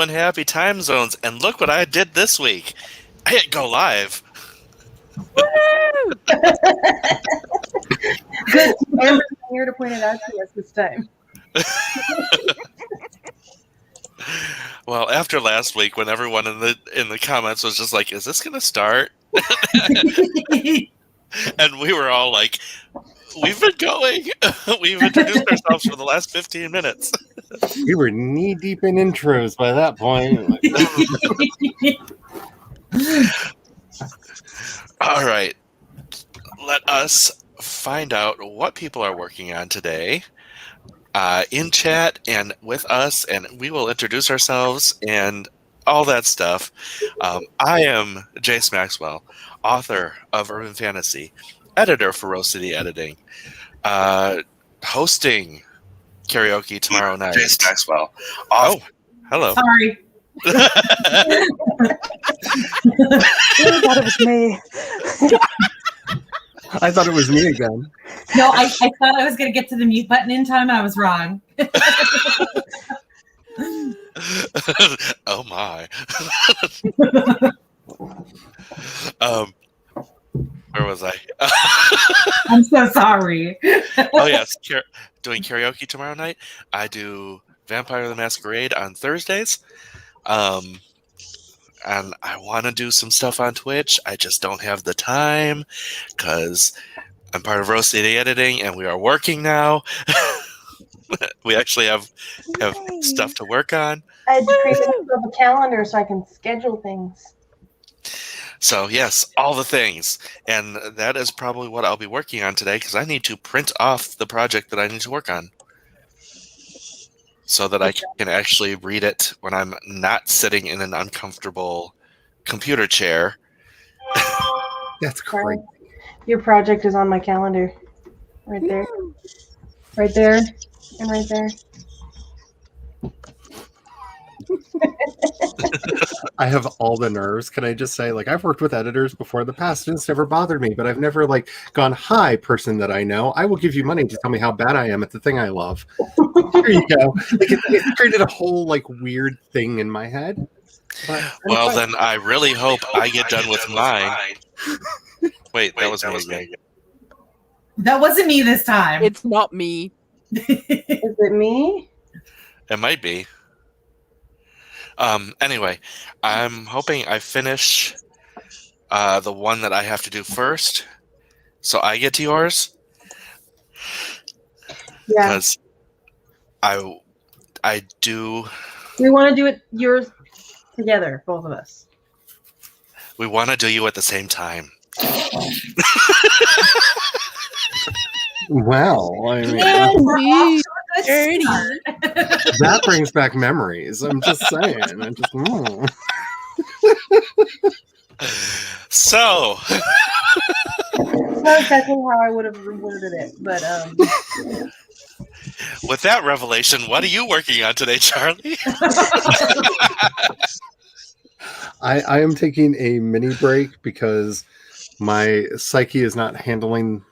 in happy time zones, and look what I did this week. I hit go live. Good. Amber's here to point it out to us this time. Well, after last week, when everyone in the comments was just like, "Is this going to start?" and we were all like, "We've been going. We've introduced ourselves for the last 15 minutes." We were knee deep in intros by that point. All right. Let us find out what people are working on today in chat and with us, and we will introduce ourselves and all that stuff. I am Jace Maxwell, author of Urban Fantasy, editor for Rose City Editing, hosting Karaoke Tomorrow Night. Jace Maxwell. Oh, hello. Sorry. I thought it was me. I thought it was me again. No, I thought I was going to get to the mute button in time. I was wrong. Oh my. Where was I? I'm so sorry. Oh yes, doing karaoke tomorrow night. I do Vampire the Masquerade on Thursdays. And I want to do some stuff on Twitch. I just don't have the time because I'm part of Rose City Editing and we are working now. We actually have stuff to work on. I had to create a calendar so I can schedule things. So yes, all the things. And that is probably what I'll be working on today because I need to print off the project that I need to work on so that I can actually read it when I'm not sitting in an uncomfortable computer chair. That's great. Your project is on my calendar. Right there. Right there. And right there. I have all the nerves. Can I just say, like, I've worked with editors before in the past, and it's never bothered me, but I've never, like, gone, "Hi, person that I know, I will give you money to tell me how bad I am at the thing I love." There you go. Like, it created a whole, like, weird thing in my head. Well, then I really hope I get done with mine. Wait, that was me again. That wasn't me this time. It's not me. Is it me? It might be. Anyway, I'm hoping I finish the one that I have to do first, so I get to yours. Yeah. Because I do. We want to do it yours together, both of us. We want to do you at the same time. Well, I mean, Dirty. that brings back memories. I'm just saying. So. It's not exactly how I would have reworded it, but With that revelation, what are you working on today, Charlie? I am taking a mini break because my psyche is not handling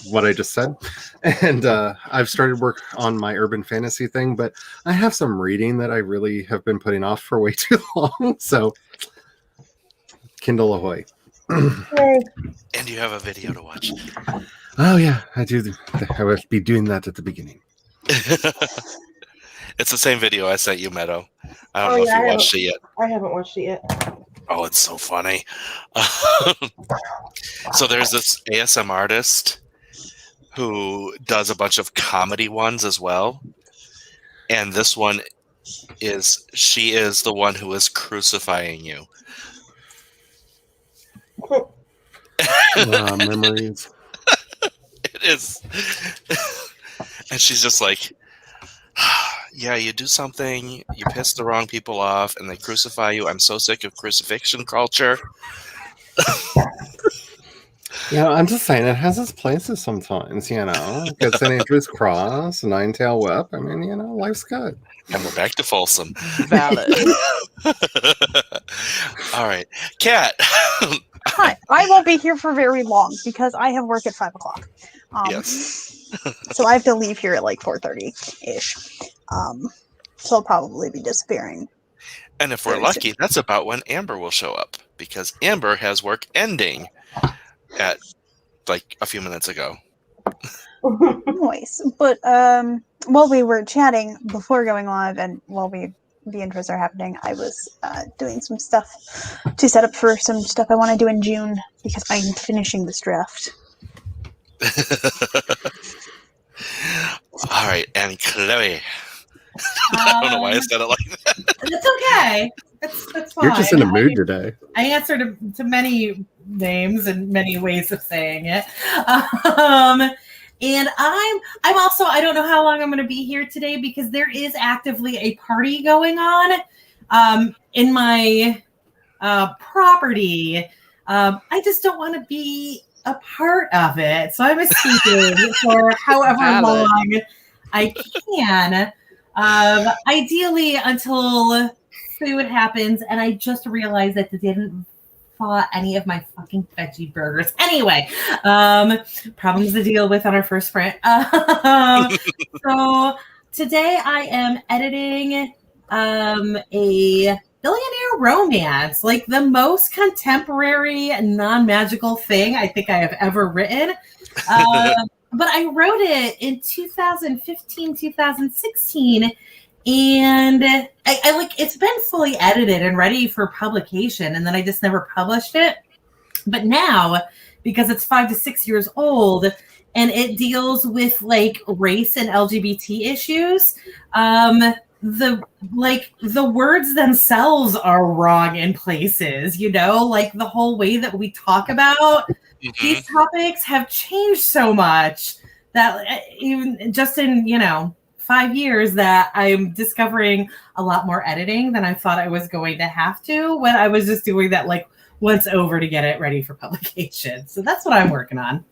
what I just said, and I've started work on my urban fantasy thing, but I have some reading that I really have been putting off for way too long. So, Kindle ahoy! And you have a video to watch. Oh yeah, I do. I will be doing that at the beginning. It's the same video I sent you, Meadow. I don't know if you watched it yet. I haven't watched it yet. Oh, it's so funny. So there's this ASM artist who does a bunch of comedy ones as well. And this one she is the one who is crucifying you. Memories. It is. And she's just like, yeah, you do something, you piss the wrong people off, and they crucify you. I'm so sick of crucifixion culture. Yeah, I'm just saying it has its places sometimes, you know. Get St. Andrew's Cross, Nine-Tail Whip. I mean, you know, life's good. And we're back to Folsom. Valid. All right. Kat. Hi. I won't be here for very long because I have work at 5 o'clock. Yes. So I have to leave here at like 4:30-ish. So I'll probably be disappearing And if we're Very lucky, that's about when Amber will show up, because Amber has work ending at like a few minutes ago. Nice. But while we were chatting before going live and while the intros are happening, I was doing some stuff to set up for some stuff I want to do in June because I'm finishing this draft. All right, and Chloe. I don't know why I said it like that. It's okay. That's fine. You're just in a mood today. I answer to many names and many ways of saying it. And I'm also, I don't know how long I'm going to be here today because there is actively a party going on in my property. I just don't want to be a part of it. So I'm escaping for however long I can. Ideally until food happens, and I just realized that they didn't thaw any of my fucking veggie burgers. Anyway, problems to deal with on our first sprint. So today I am editing a billionaire romance, like the most contemporary non-magical thing I think I have ever written. But I wrote it in 2015, 2016, and I like it's been fully edited and ready for publication, and then I just never published it. But now, because it's 5 to 6 years old and it deals with like race and LGBT issues, the words themselves are wrong in places, you know, like the whole way that we talk about these topics have changed so much that even just in, 5 years that I'm discovering a lot more editing than I thought I was going to have to when I was just doing that like once over to get it ready for publication. So that's what I'm working on.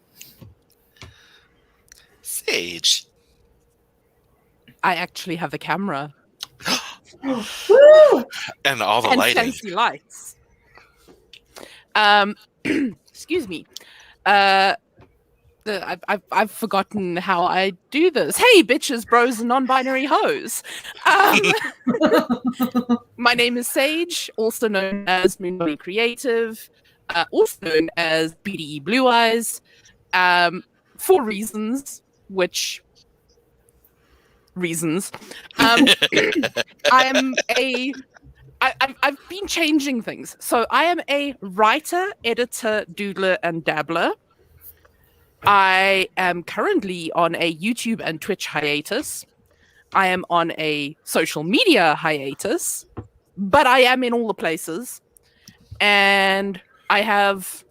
Sage. I actually have a camera. Woo! And all the and lighting. fancy lights. Excuse me. I've forgotten how I do this. Hey, bitches, bros, and non-binary hoes. My name is Sage, also known as Moonbody Creative, also known as BDE Blue Eyes, for reasons. I've been changing things. So I am a writer, editor, doodler, and dabbler. I am currently on a YouTube and Twitch hiatus. I am on a social media hiatus, but I am in all the places. And I have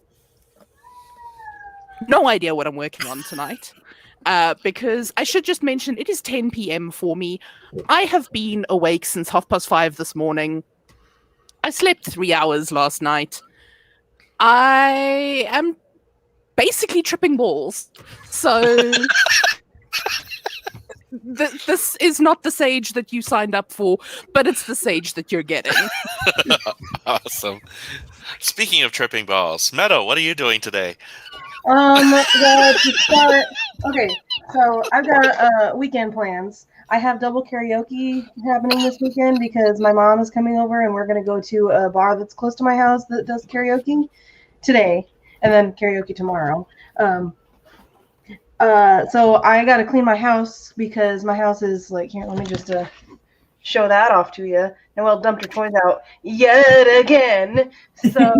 no idea what I'm working on tonight. Because I should just mention, it is 10 p.m. for me. I have been awake since 5:30 this morning. I slept 3 hours last night. I am basically tripping balls. So this is not the Sage that you signed up for, but it's the Sage that you're getting. Awesome. Speaking of tripping balls, Meadow, what are you doing today? Well, to start, okay, so I've got weekend plans. I have double karaoke happening this weekend because my mom is coming over and we're going to go to a bar that's close to my house that does karaoke today and then karaoke tomorrow. So I got to clean my house because my house is like, here, let me just show that off to you. Noelle dumped her toys out yet again. So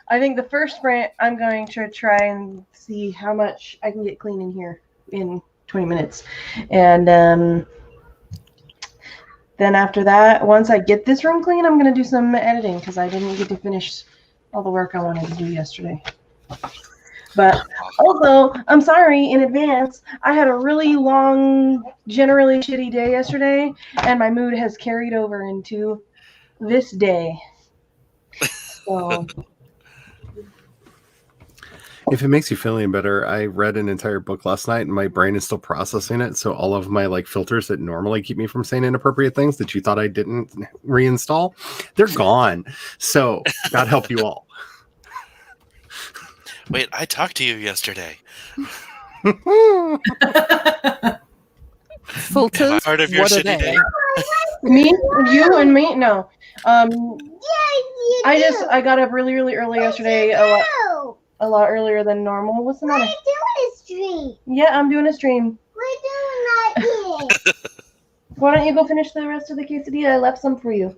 I think the first sprint, I'm going to try and see how much I can get clean in here in 20 minutes. And then after that, once I get this room clean, I'm going to do some editing because I didn't get to finish all the work I wanted to do yesterday. But also, I'm sorry in advance. I had a really long, generally shitty day yesterday, and my mood has carried over into this day. So... If it makes you feel any better, I read an entire book last night and my brain is still processing it. So all of my like filters that normally keep me from saying inappropriate things that you thought I didn't reinstall, they're gone. So God help you all. Wait, I talked to you yesterday. Filters, Part of your what are shitty they? day. Me, you, and me. No. I got up really early yesterday. A lot earlier than normal. What's the matter? We're doing a stream. Yeah, I'm doing a stream. We're doing that here. Why don't you go finish the rest of the quesadilla? I left some for you.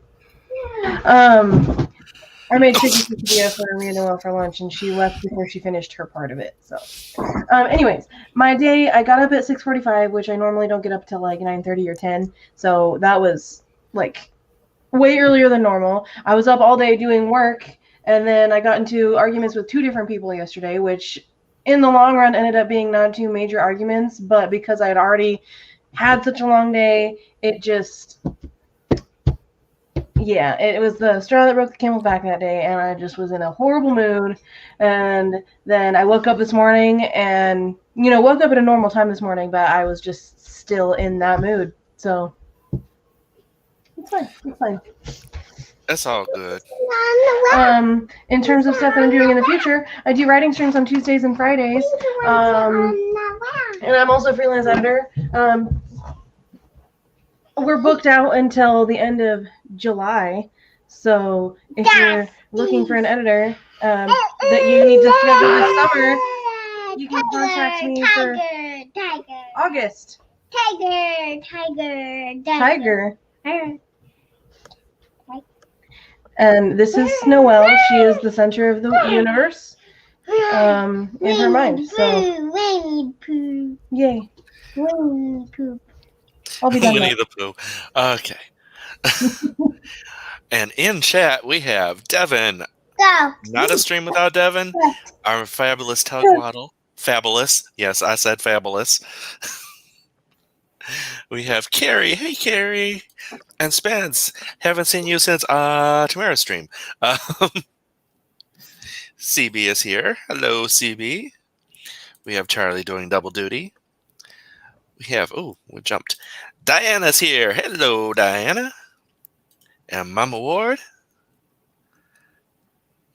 I made chicken quesadilla for Amanda for lunch, and she left before she finished her part of it. So, anyways, my day, I got up at 6:45, which I normally don't get up till like 9:30 or 10. So that was like way earlier than normal. I was up all day doing work, and then I got into arguments with 2 different people yesterday, which in the long run ended up being not 2 major arguments, but because I had already had such a long day, it just, yeah, it was the straw that broke the camel's back that day, and I just was in a horrible mood. And then I woke up this morning and, woke up at a normal time this morning, but I was just still in that mood. So it's fine. It's fine. That's all good. In terms of stuff that I'm doing in the future, I do writing streams on Tuesdays and Fridays. And I'm also a freelance editor. We're booked out until the end of July. So if you're looking for an editor that you need to schedule this summer, you can contact me for August. Tiger. And this is Noelle. She is the center of the universe in her mind. So, Winnie Pooh. yay. Winnie Pooh. I'll be done now. Winnie the Pooh. Okay. And in chat, we have Devin. Go. Not a stream without Devin. Our fabulous Tugwaddle. Fabulous. Yes, I said fabulous. We have Carrie. Hey, Carrie. And Spence. Haven't seen you since Tamara's stream. CB is here. Hello, CB. We have Charlie doing double duty. We have, we jumped. Diana's here. Hello, Diana. And Mama Ward.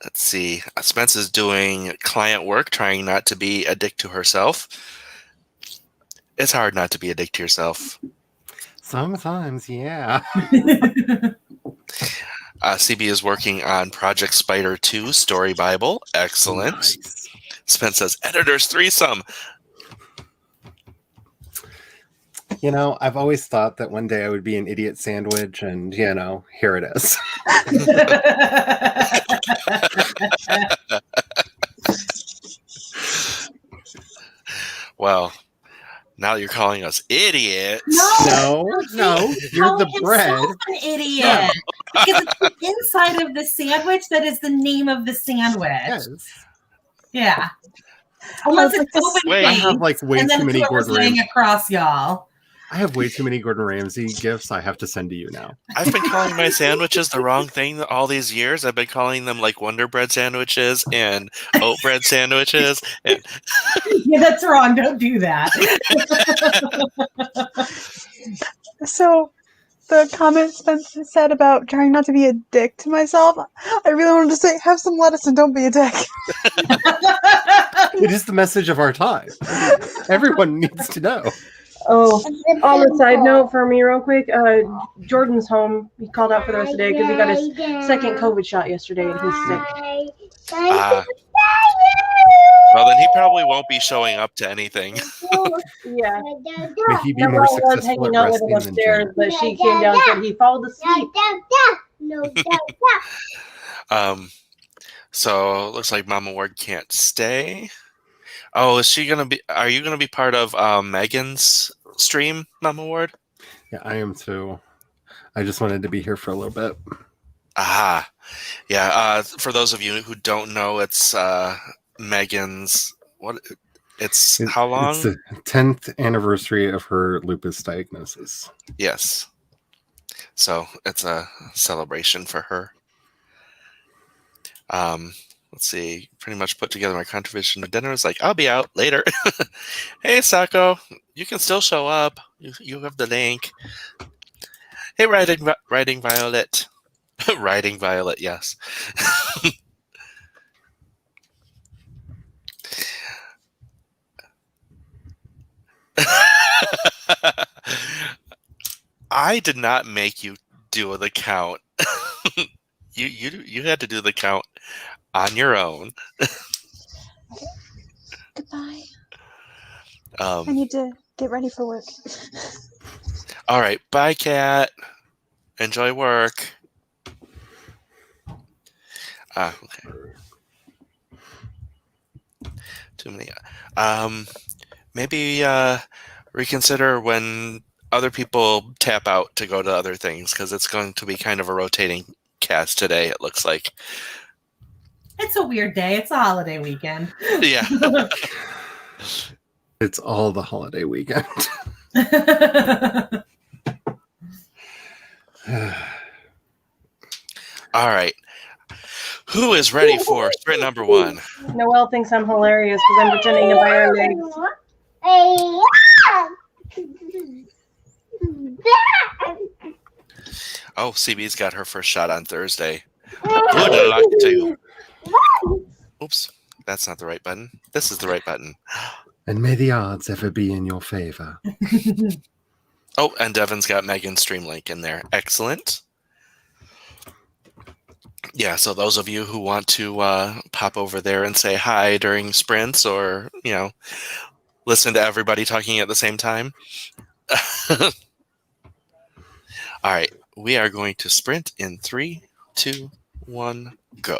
Let's see. Spence is doing client work, trying not to be a dick to herself. It's hard not to be a dick to yourself. Sometimes, yeah. CB is working on Project Spider 2 Story Bible. Excellent. Nice. Spence says, Editor's Threesome. I've always thought that one day I would be an idiot sandwich, and, here it is. Well, now you're calling us idiots. No, you're the bread. An idiot. Because it's the inside of the sandwich that is the name of the sandwich. Yes. Yeah. Unless it's open Wait, I have way and then too many whoever's Gordon laying Ramsay. across y'all. I have way too many Gordon Ramsay gifts I have to send to you now. I've been calling my sandwiches the wrong thing all these years. I've been calling them like Wonder Bread sandwiches and oat bread sandwiches. And Yeah, that's wrong. Don't do that. So, the comment Spencer said about trying not to be a dick to myself, I really wanted to say, have some lettuce and don't be a dick. It is the message of our time. Everyone needs to know. Oh, on the side note for me real quick, Jordan's home. He called out for the rest of the day because he got his second COVID shot yesterday and he's sick. well, then he probably won't be showing up to anything. Yeah. May he be That more girl was successful hanging at out with him resting than upstairs, Jen. but she came down and said he fallen asleep. So it looks like Mama Ward can't stay. Oh, is she gonna be? Are you gonna be part of Megan's stream, Mama Ward? Yeah, I am too. I just wanted to be here for a little bit. Aha, yeah. For those of you who don't know, it's Megan's. What? It's how long? It's the 10th anniversary of her lupus diagnosis. Yes. So it's a celebration for her. Let's see. Pretty much put together my contribution to dinner. It's like, I'll be out later. Hey, Sako, you can still show up. You have the link. Hey, writing Violet. Writing Violet, yes. I did not make you do the count. You had to do the count on your own. Goodbye. I Um, need to get ready for work. all right, bye, Kat. Enjoy work. Okay. Too many. Maybe reconsider when other people tap out to go to other things, because it's going to be kind of a rotating cast today, it looks like. It's a weird day. It's a holiday weekend. Yeah. It's all the holiday weekend. All right. Who is ready for sprint number 1? Noelle thinks I'm hilarious because I'm pretending to buy her legs. Oh, CB's got her first shot on Thursday. Good luck to you. Oops, that's not the right button. This is the right button. And may the odds ever be in your favor. Oh, and Devin's got Megan's stream link in there. Excellent. Yeah, so those of you who want to pop over there and say hi during sprints, or, listen to everybody talking at the same time. All right, we are going to sprint in 3, 2, 1, go.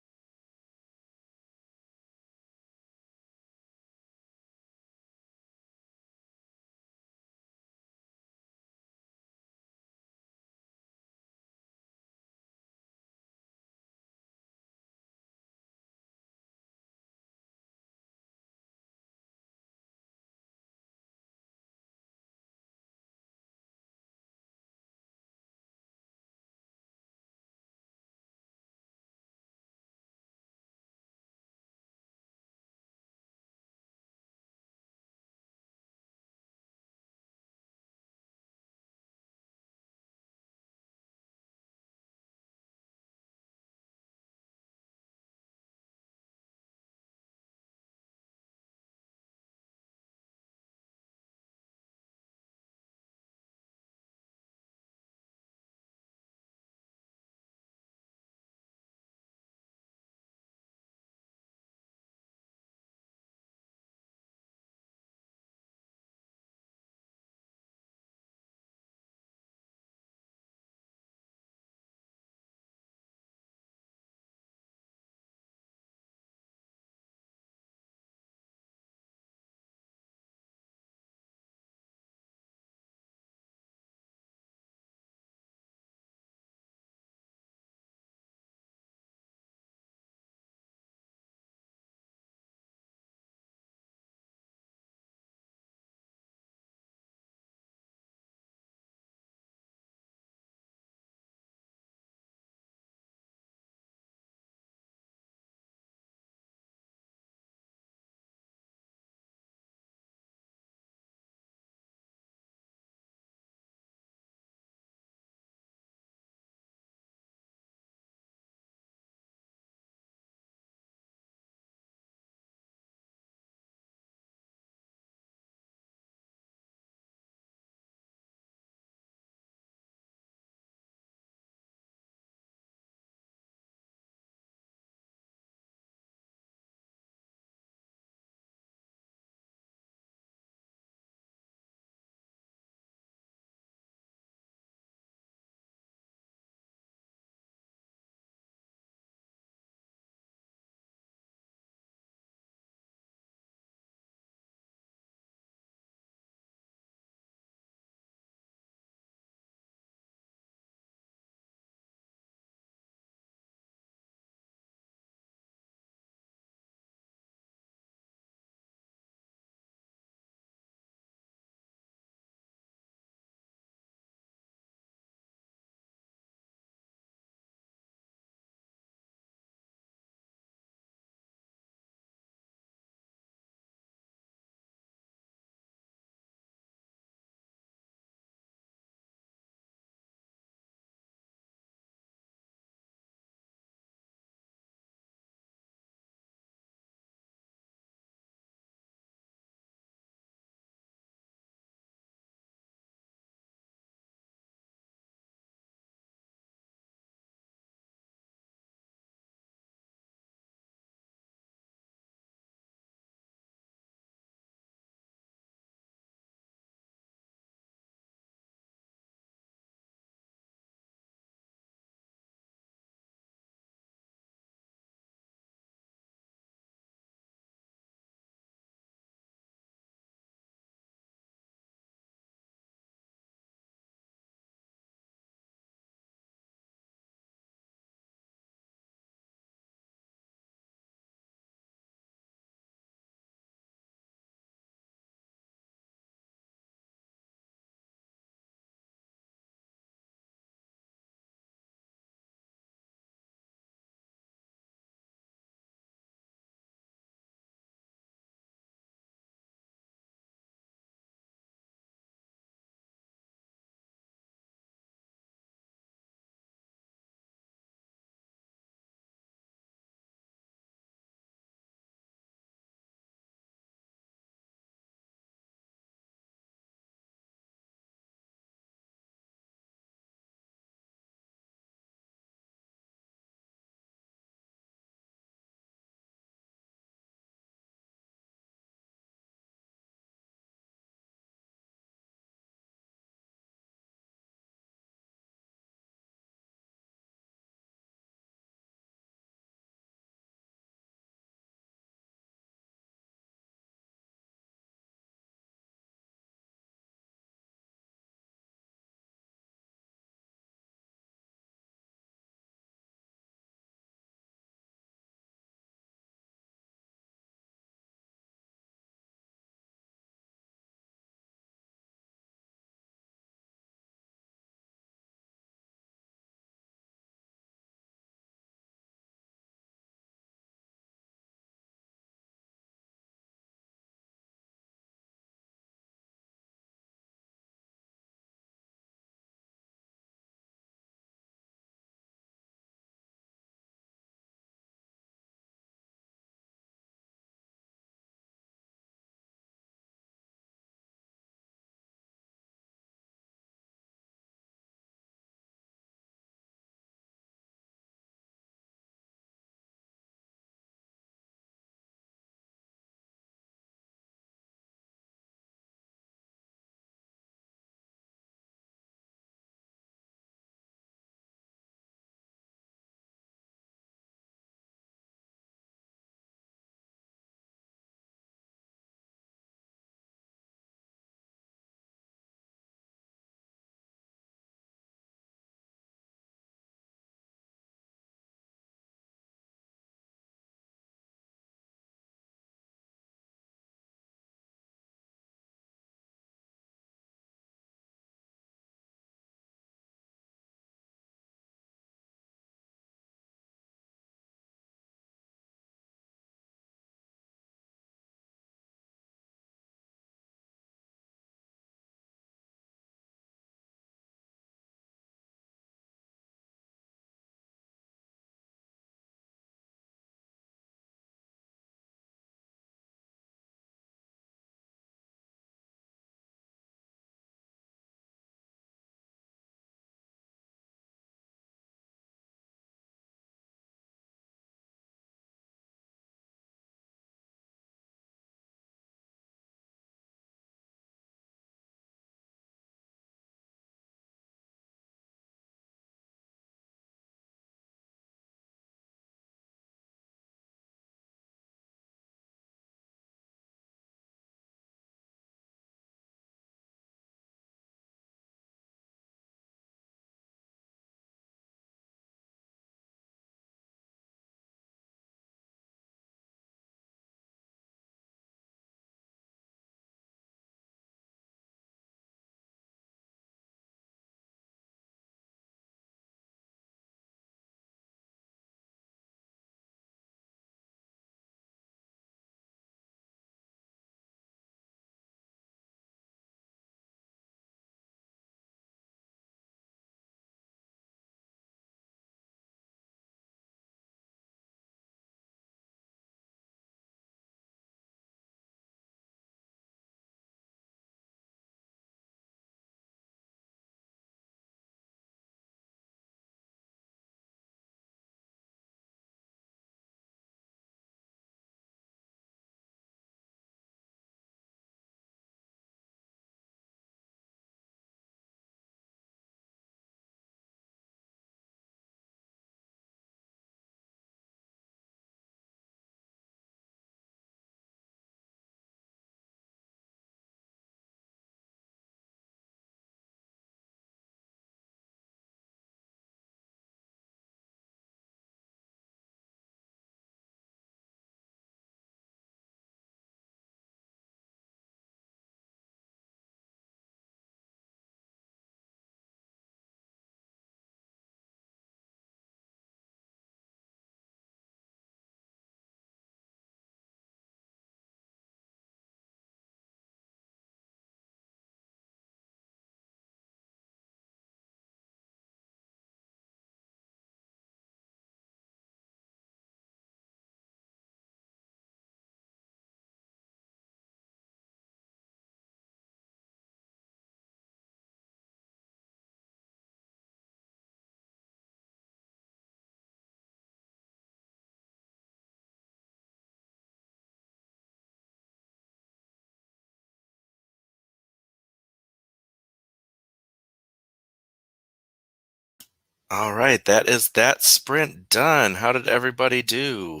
All right, that is that sprint done. How did everybody do?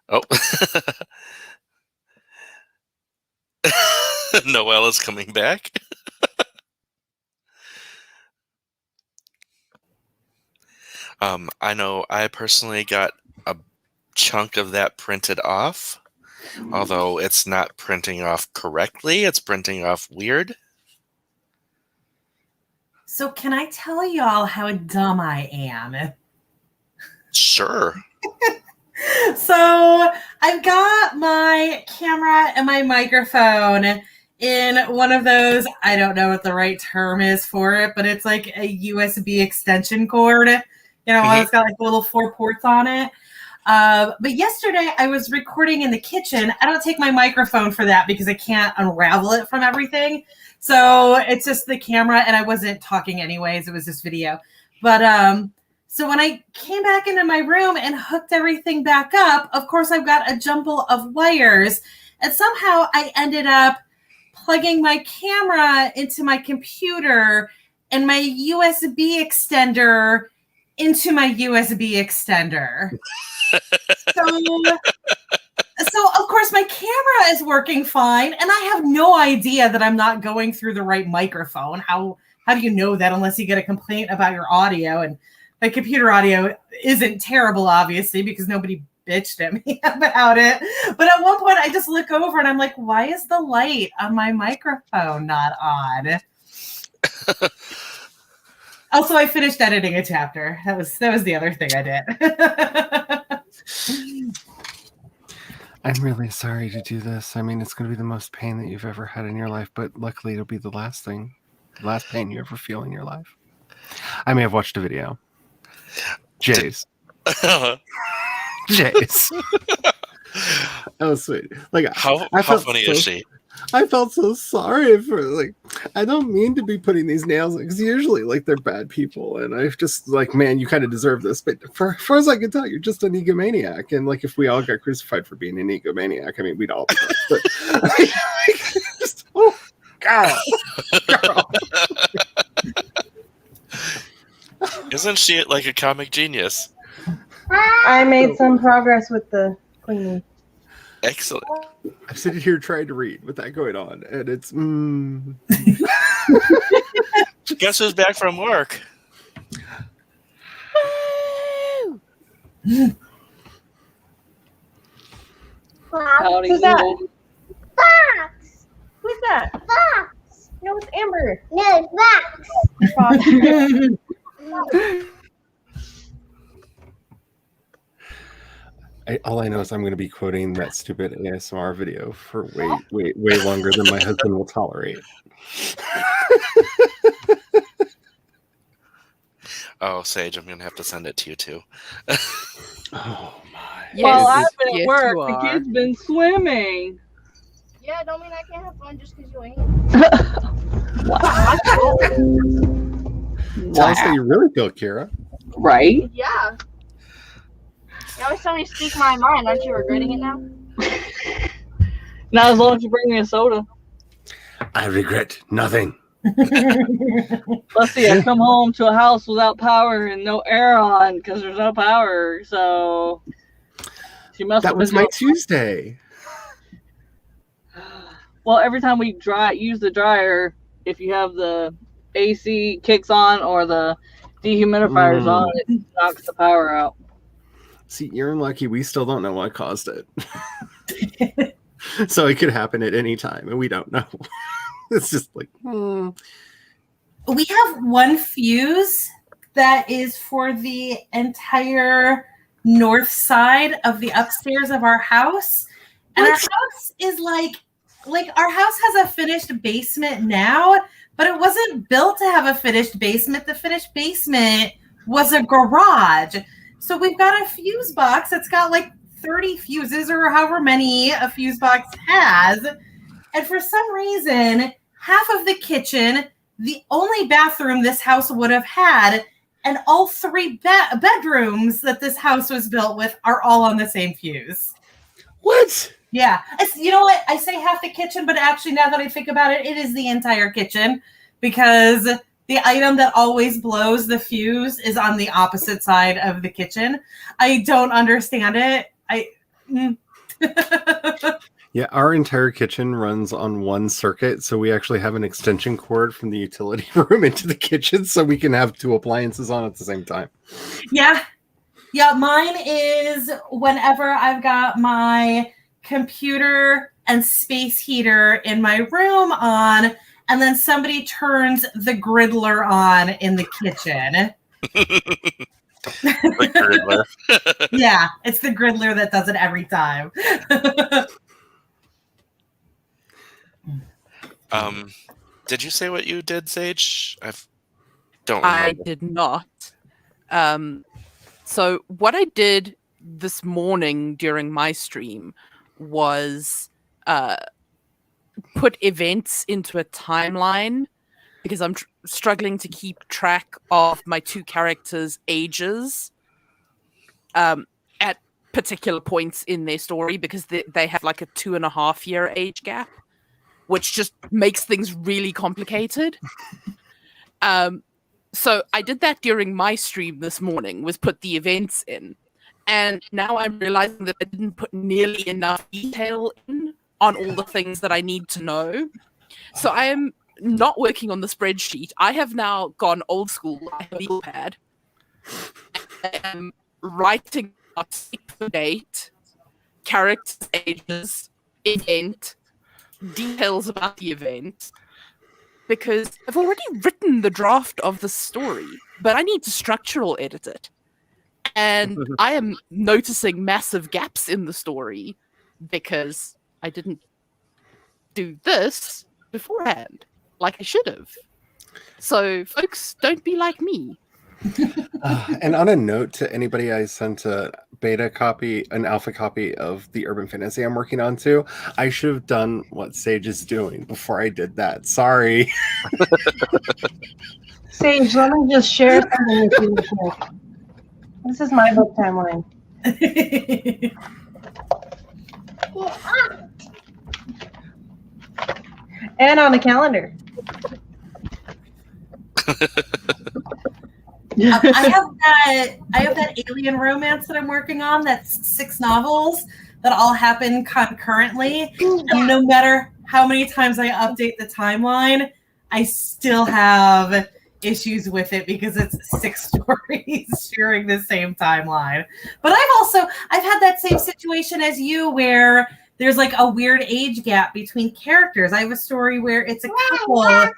Oh, Noelle is coming back. I know I personally got a chunk of that printed off, although it's not printing off correctly. It's printing off weird. So can I tell y'all how dumb I am? Sure. So I've got my camera and my microphone in one of those, I don't know what the right term is for it, but it's like a USB extension cord. You know, it's got like the little 4 ports on it. But yesterday I was recording in the kitchen. I don't take my microphone for that because I can't unravel it from everything. So it's just the camera, and I wasn't talking anyways. It was just video. But so when I came back into my room and hooked everything back up, of course, I've got a jumble of wires. And somehow I ended up plugging my camera into my computer and my USB extender into my USB extender. So of course my camera is working fine, and I have no idea that I'm not going through the right microphone. How do you know that unless you get a complaint about your audio? And my computer audio isn't terrible, obviously, because nobody bitched at me about it. But at one point I just look over and I'm like, why is the light on my microphone not on? Also, I finished editing a chapter. That was the other thing I did. I'm really sorry to do this. I mean, it's going to be the most pain that you've ever had in your life, but luckily it'll be the last pain you ever feel in your life. I may have watched a video. Jace. Jace. That was sweet. Like, how funny is she? I felt so sorry for, like, I don't mean to be putting these nails in, because usually, like, they're bad people, and I've just, like, man, you kind of deserve this, but for far as I can tell, you're just an egomaniac, and, like, if we all got crucified for being an egomaniac, I mean, we'd all be dead, but, like, just, oh, girl. Isn't she like a comic genius? I made some progress with the cleaning. Excellent. I'm sitting here trying to read with that going on, and it's Guess who's back from work? Fox. Who's that? Fox. Who's that? Fox. No, it's Amber. No, Fox. all I know is I'm going to be quoting that stupid ASMR video for way longer than my husband will tolerate. Oh, Sage, I'm gonna have to send it to you too. Oh my! Yes, Well, I've been at yes, work. you The are. kid's been swimming. Yeah, don't mean I can't have fun just because you ain't. Tell us how you really feel, Kira. Right? Yeah. You always tell me to speak my mind. Aren't you regretting it now? Not as long as you bring me a soda. I regret nothing. Let's see, I come home to a house without power and no air on because there's no power. So she must That have was been my Tuesday. Well, every time we use the dryer, if you have the AC kicks on or the dehumidifiers on, it knocks the power out. See, you're unlucky. We still don't know what caused it. So it could happen at any time, and we don't know. It's just like, We have one fuse that is for the entire north side of the upstairs of our house. And our house is like our house has a finished basement now, but it wasn't built to have a finished basement. The finished basement was a garage. So we've got a fuse box that's got like 30 fuses or however many a fuse box has. And for some reason, half of the kitchen, the only bathroom this house would have had, and all 3 bedrooms that this house was built with are all on the same fuse. what? Yeah. You know what? I say half the kitchen, but actually now that I think about it, it is the entire kitchen because the item that always blows the fuse is on the opposite side of the kitchen. I don't understand it. Yeah, our entire kitchen runs on one circuit, so we actually have an extension cord from the utility room into the kitchen so we can have two appliances on at the same time. Yeah. Yeah, mine is whenever I've got my computer and space heater in my room on, and then somebody turns the griddler on in the kitchen. The griddler. Yeah, it's the griddler that does it every time. Did you say what you did, Sage? Don't I remember. did not. So what I did this morning during my stream was put events into a timeline because I'm struggling to keep track of my two characters' ages at particular points in their story because they have like a 2.5 year age gap, which just makes things really complicated. So I did that during my stream this morning, was put the events in. And now I'm realizing that I didn't put nearly enough detail in on all the things that I need to know. So I am not working on the spreadsheet. I have now gone old school. I have a legal pad. I am writing out date, characters' ages, event, details about the event. Because I've already written the draft of the story, but I need to structural edit it. And I am noticing massive gaps in the story because I didn't do this beforehand, like I should have. So, folks, don't be like me. And on a note to anybody I sent a beta copy, an alpha copy of the Urban Fantasy I'm working on too, I should have done what Sage is doing before I did that. Sorry. Sage, let me just share something with you real quick. This is my book timeline. And on the calendar. I have that alien romance that I'm working on. That's 6 novels that all happen concurrently. And no matter how many times I update the timeline, I still have issues with it because it's 6 stories sharing the same timeline. But I've had that same situation as you where there's like a weird age gap between characters. I have a story where it's a couple that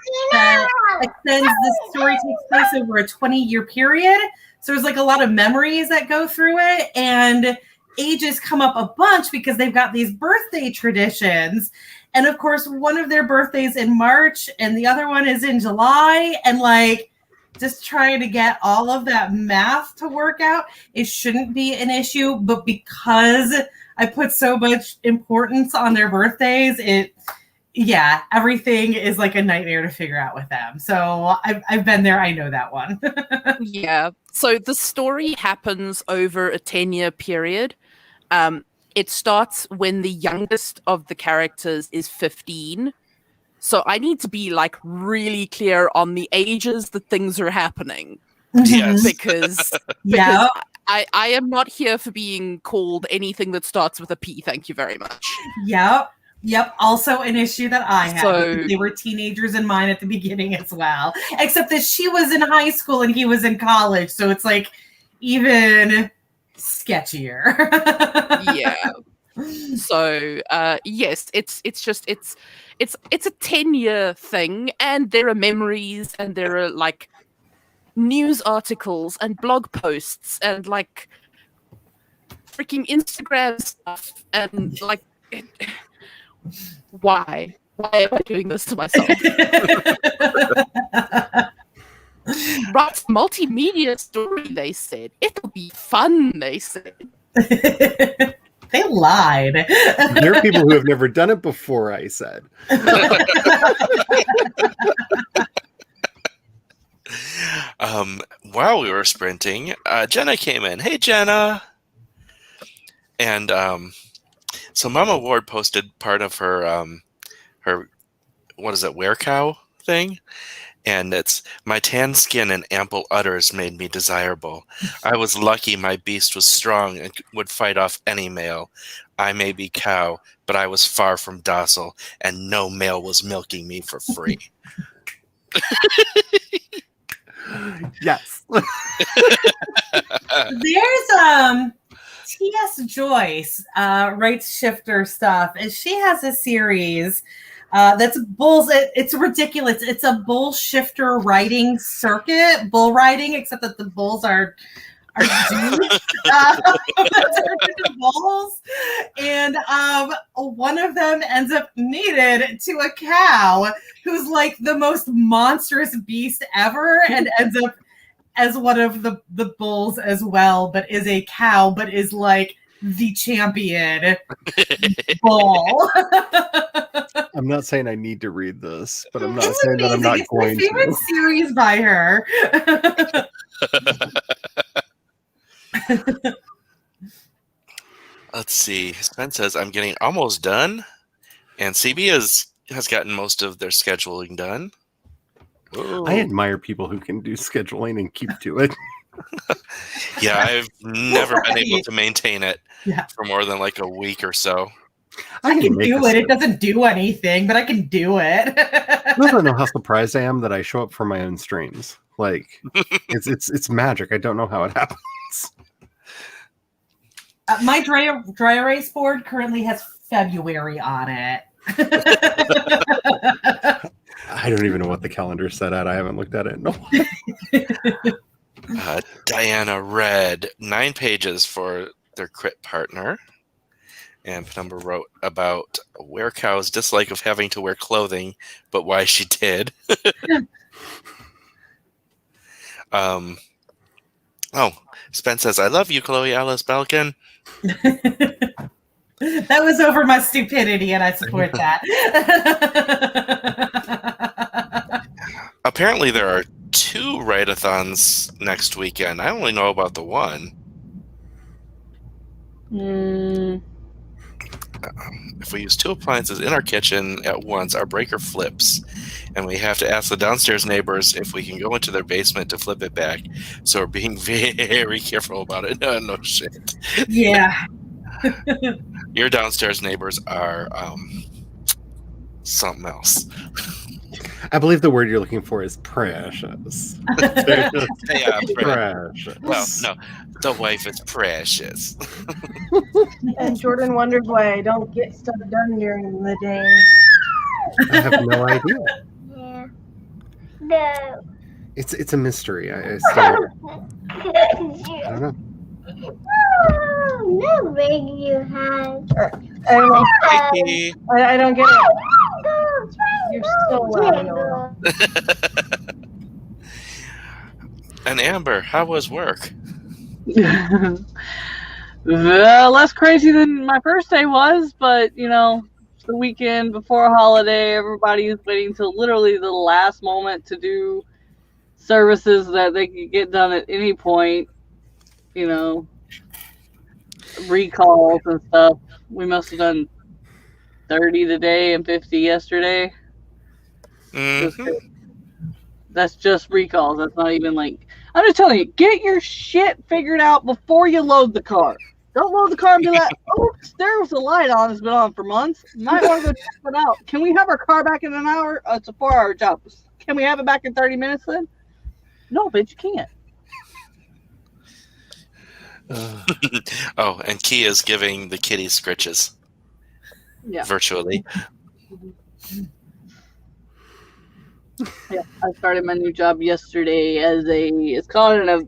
extends the story takes place over a 20-year period. So there's like a lot of memories that go through it, and ages come up a bunch because they've got these birthday traditions. And of course, one of their birthdays in March and the other one is in July. And like just trying to get all of that math to work out, it shouldn't be an issue. But because I put so much importance on their birthdays, everything is like a nightmare to figure out with them. So I've been there. I know that one. Yeah. So the story happens over a 10-year period. It starts when the youngest of the characters is 15. So I need to be like really clear on the ages that things are happening. Yes. Because I am not here for being called anything that starts with a P. Thank you very much. Yep. Also an issue that I had. So- They were teenagers in mine at the beginning as well. Except that she was in high school and he was in college. So it's like even sketchier. Yeah. So yes, it's a 10-year thing, and there are memories, and there are like news articles and blog posts and like freaking Instagram stuff and like why am I doing this to myself? Write a multimedia story, they said. It'll be fun, they said. They lied. There are people who have never done it before, I said. While we were sprinting, Jenna came in. Hey, Jenna. And so Mama Ward posted part of her what is it, Werecow thing, And it's my tan skin and ample udders made me desirable. I was lucky my beast was strong and would fight off any male. I may be cow, but I was far from docile, and no male was milking me for free. Yes. There's T.S. Joyce writes shifter stuff, and she has a series that's bulls. It's ridiculous. It's a bull shifter riding circuit, bull riding, except that the bulls are dudes. Bulls, and one of them ends up mated to a cow who's like the most monstrous beast ever, and ends up as one of the bulls as well, but is a cow, but is like the champion bull. I'm not saying I need to read this, but I'm not It's saying that I'm not amazing. It's going my favorite to. series by her. Let's see. Spence says, I'm getting almost done. And CB has gotten most of their scheduling done. I admire people who can do scheduling and keep to it. Yeah, I've never been able to maintain it Yeah. for more than like a week or so. I can make do this it. It doesn't do anything, but I can do it. You don't know how surprised I am that I show up for my own streams. Like it's magic. I don't know how it happens. My dry erase board currently has February on it. I don't even know what the calendar set at. I haven't looked at it in a while. Diana read 9 pages for their crit partner. And Penumbra wrote about where cow's dislike of having to wear clothing, but why she did. Spence says, I love you, Chloe Alice Balkan. That was over my stupidity, and I support that. Apparently there are 2 write-a-thons next weekend. I only know about the one. If we use 2 appliances in our kitchen at once, our breaker flips, and we have to ask the downstairs neighbors if we can go into their basement to flip it back. So we're being very careful about it. No shit. Yeah. Your downstairs neighbors are something else. I believe the word you're looking for is precious. They're just Yeah, precious. well, no, the wife is precious. And Jordan wonders why I don't get stuff done during the day. I have no idea. Yeah. No. It's a mystery. I still I don't know. No ring you have. I don't know. Mikey. I don't get it. You're so loud. And Amber, how was work? Less crazy than my first day was, but you know, it's the weekend before a holiday. Everybody is waiting till literally the last moment to do services that they could get done at any point. You know, recalls and stuff. We must have done 30 today and 50 yesterday. Mhm. That's just recalls. That's not even like, I'm just telling you, get your shit figured out before you load the car. Don't load the car and be like, oops, there was a light on. It's been on for months. Might want to go check it out. Can we have our car back in an hour? It's a 4-hour job. Can we have it back in 30 minutes then? No, bitch, you can't. Oh, and Key is giving the kitty scritches Yeah. virtually. Yeah, I started my new job yesterday as it's called a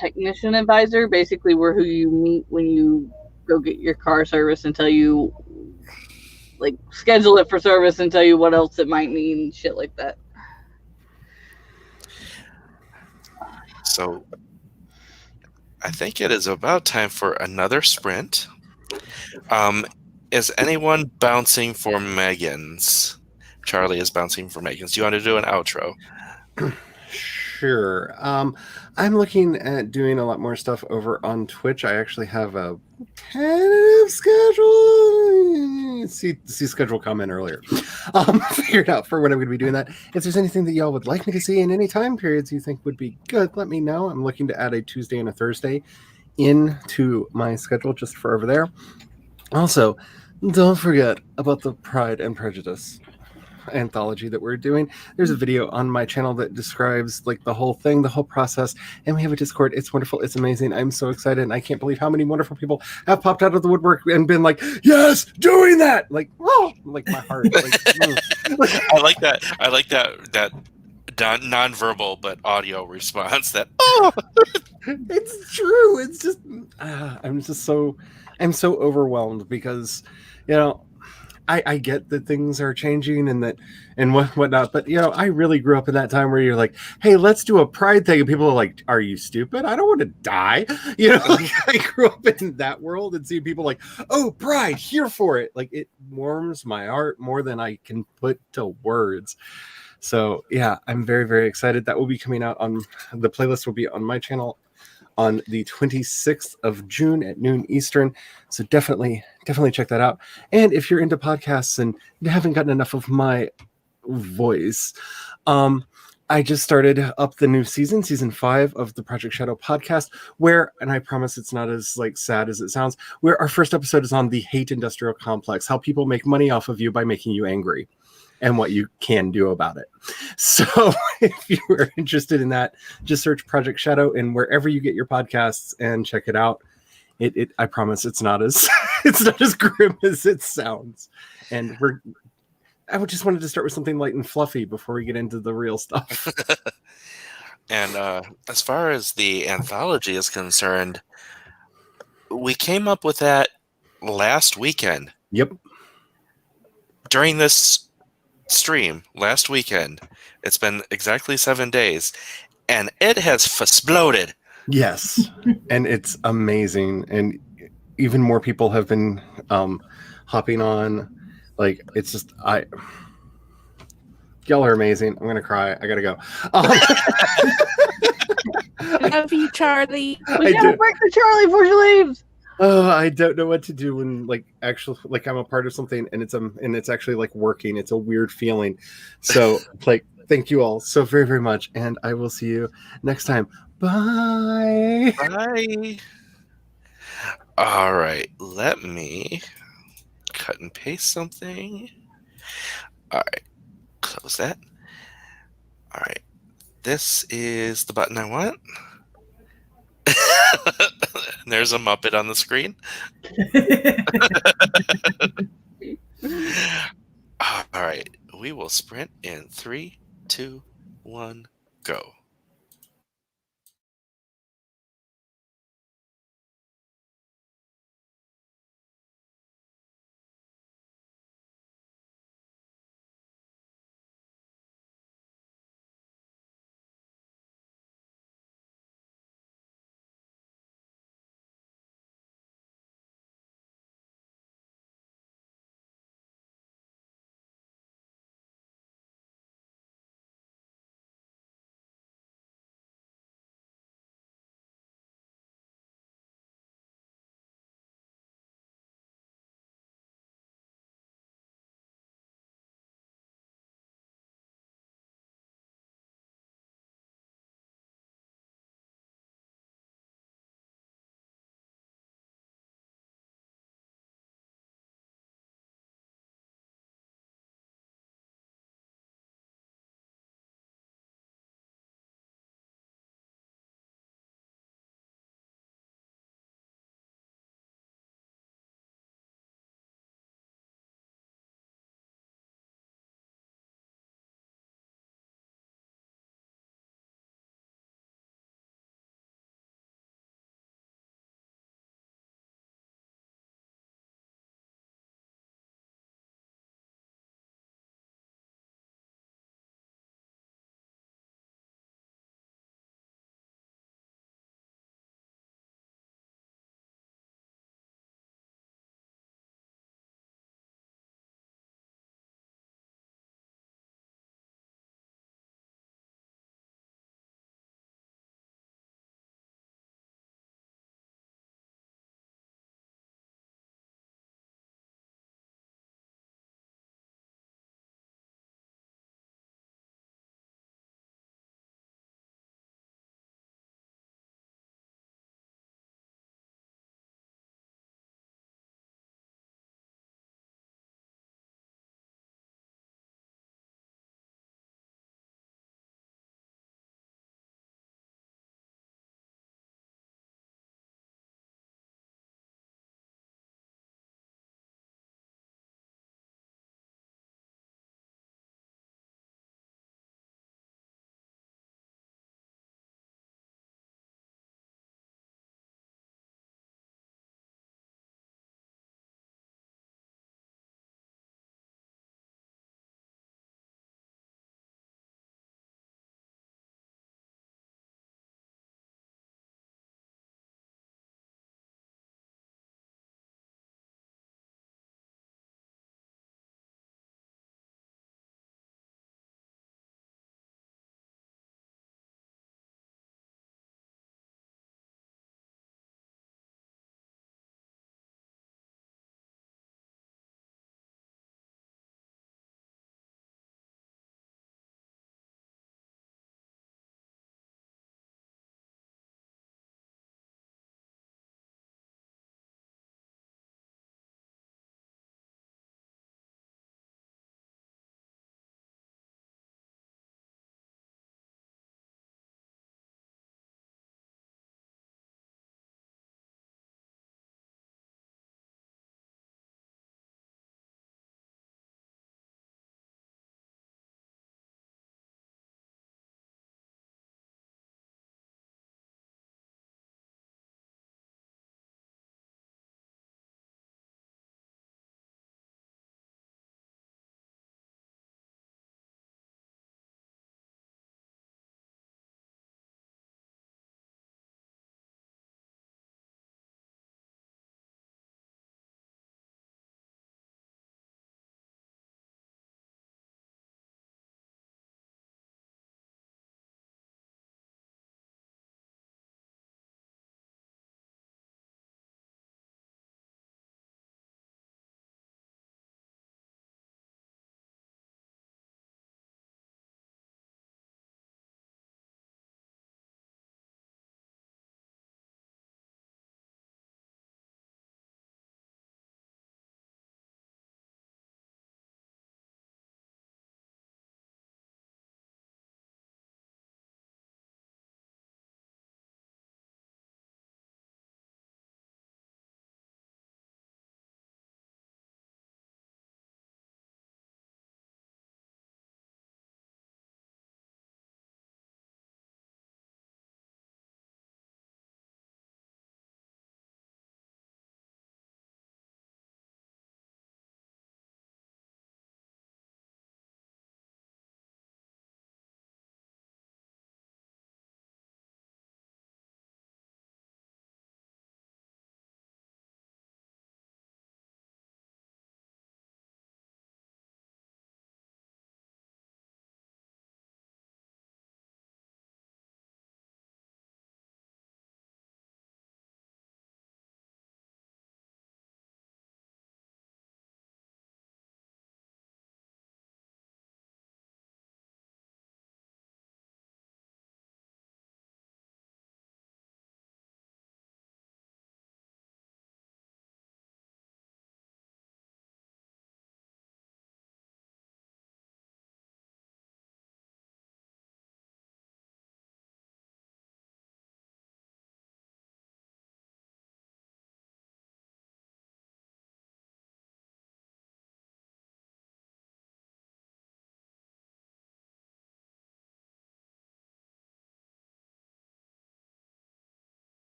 technician advisor. Basically, we're who you meet when you go get your car service and tell you, like, schedule it for service and tell you what else it might need, shit like that. So I think it is about time for another sprint. Is anyone bouncing for Megan's? Charlie is bouncing for Megan's. Do you want to do an outro? sure. I'm looking at doing a lot more stuff over on Twitch. I actually have a tentative schedule. See schedule comment earlier. Figured out for when I'm going to be doing that. If there's anything that y'all would like me to see in any time periods you think would be good, let me know. I'm looking to add a Tuesday and a Thursday into my schedule just for over there. Also, don't forget about the Pride and Prejudice anthology that we're doing. There's a video on my channel that describes like the whole thing, the whole process, and we have a Discord. It's wonderful. It's amazing. I'm so excited, and I can't believe how many wonderful people have popped out of the woodwork and been like, "Yes, doing that!" Like, oh, like my heart. I like that. I like that non-verbal but audio response. That oh, It's true. It's just I'm so overwhelmed because I get that things are changing and whatnot, but I really grew up in that time where you're like, hey, let's do a pride thing, and people are like, are you stupid? I don't want to die. Like, I grew up in that world and seeing people like, oh, pride, here for it. Like, it warms my heart more than I can put to words. So yeah, I'm very, very excited. That will be coming out on the playlist will be on my channel on the 26th of June at noon Eastern. So definitely check that out. And if you're into podcasts and you haven't gotten enough of my voice, I just started up the new season 5 of the Project Shadow podcast, where, and I promise it's not as like sad as it sounds, where our first episode is on the hate industrial complex, how people make money off of you by making you angry, and what you can do about it. So if you are interested in that, just search Project Shadow in wherever you get your podcasts and check it out. I promise it's not as it's not as grim as it sounds. And I just wanted to start with something light and fluffy before we get into the real stuff. And as far as the anthology is concerned, we came up with that last weekend. Yep. During this stream last weekend. It's been exactly 7 days, and it has exploded. Yes, and it's amazing, and even more people have been hopping on. Like, it's just y'all are amazing. I'm gonna cry. I gotta go. Love you, Charlie. We gotta break the Charlie before she leaves. I don't know what to do when like I'm a part of something and it's actually like working. It's a weird feeling. So like, thank you all so very, very much, and I will see you next time. Bye. Bye. All right, let me cut and paste something. All right, close that. All right, this is the button I want. There's a Muppet on the screen. All right, we will sprint in 3, 2, 1, go.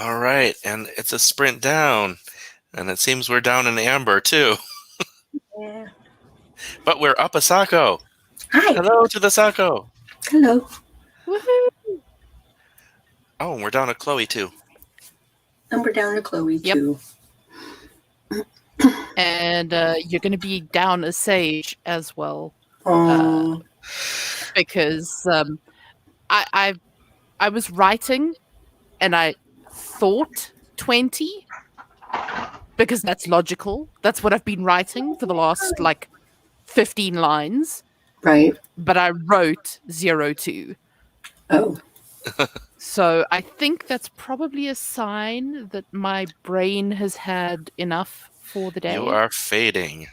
All right, and it's a sprint down, and it seems we're down in amber too. Yeah. But we're up a Sako. Hi. Hello to the Sako. Hello. Woohoo! Oh, and we're down to Chloe too. And we're down to Chloe Yep. too. And you're going to be down a Sage as well. Oh. Because I was writing and I thought 20 because that's logical. That's what I've been writing for the last 15 lines. Right. But I wrote 02. Oh. So I think that's probably a sign that my brain has had enough for the day. You are fading.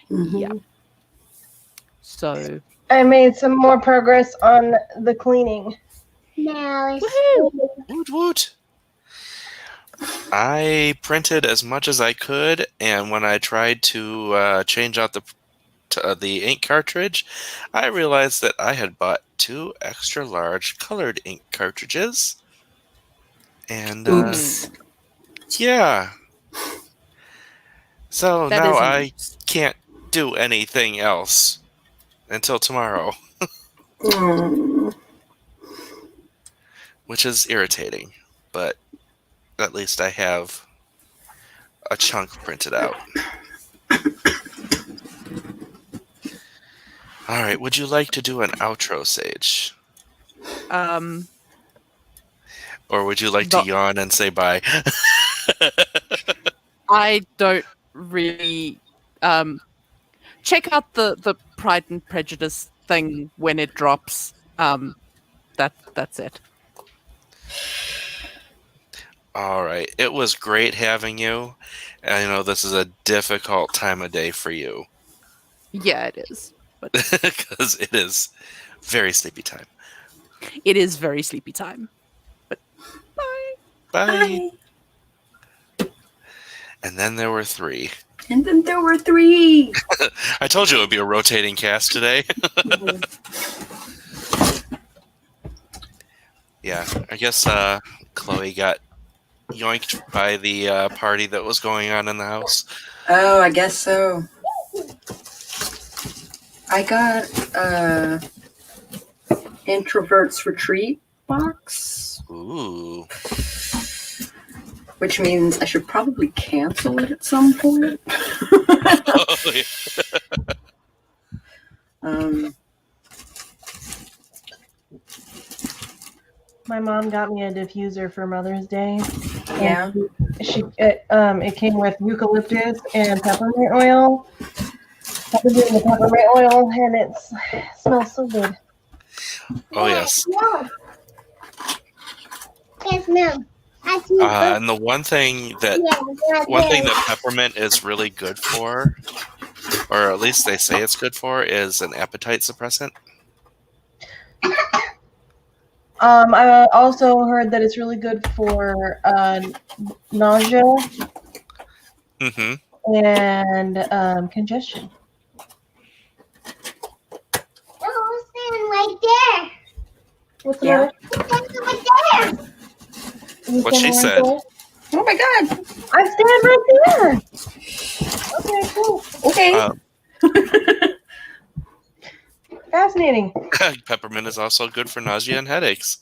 Mhm. Yeah. So I made some more progress on the cleaning. Woot woot. I printed as much as I could, and when I tried to change out the ink cartridge, I realized that I had bought 2 extra large colored ink cartridges. And Oops. yeah. So that now is I can't do anything else until tomorrow, Mm. which is irritating, but at least I have a chunk printed out. All right, would you like to do an outro, Sage? Or would you like to But- yawn and say bye? I don't really check out the Pride and Prejudice thing when it drops. That's it. All right. It was great having you. I know this is a difficult time of day for you Yeah, it is. But because it is very sleepy time. it is very sleepy time. But bye. Bye. And then there were 3. And then there were 3. I told you it would be a rotating cast today. Yeah, I guess Chloe got yoinked by the party that was going on in the house. Oh, I guess so. I got Introvert's Retreat box, Ooh. which means I should probably cancel it at some point. Oh, yeah. My mom got me a diffuser for Mother's Day. Yeah. It came with eucalyptus and peppermint oil. I've been doing the peppermint oil, and it smells so good. Oh, yes. Yes, no. And the one thing that peppermint is really good for, or at least they say it's good for, is an appetite suppressant. I also heard that it's really good for nausea Mm-hmm. and congestion. Oh, stand right there. What's the Yeah. matter? Stand right there. You What she standing right said. Oh my god. there? I'm standing right there. Okay, cool. Okay. Fascinating. Peppermint is also good for nausea and headaches.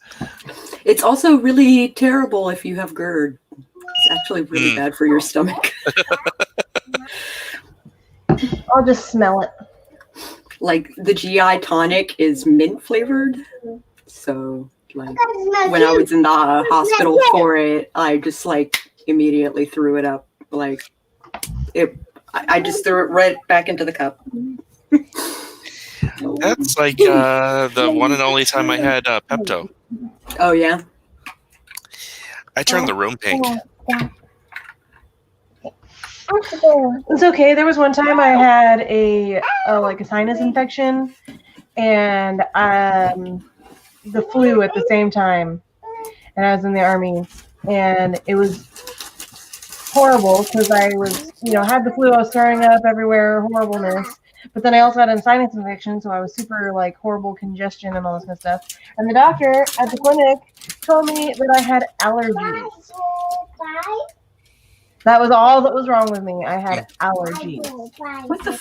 It's also really terrible if you have GERD. It's actually really bad for your stomach. I'll just smell it. Like the GI tonic is mint flavored. So like when I was in the hospital for it, I just like immediately threw it up. Like I just threw it right back into the cup. That's like the one and only time I had Pepto. Oh yeah. I turned the room pink. It's okay. There was one time I had a sinus infection and the flu at the same time, and I was in the army, and it was horrible because I was had the flu. I was throwing up everywhere, horribleness. But then I also had a sinus infection, so I was super horrible congestion and all this kind of stuff. And the doctor at the clinic told me that I had allergies. That was all that was wrong with me. I had allergies. What the?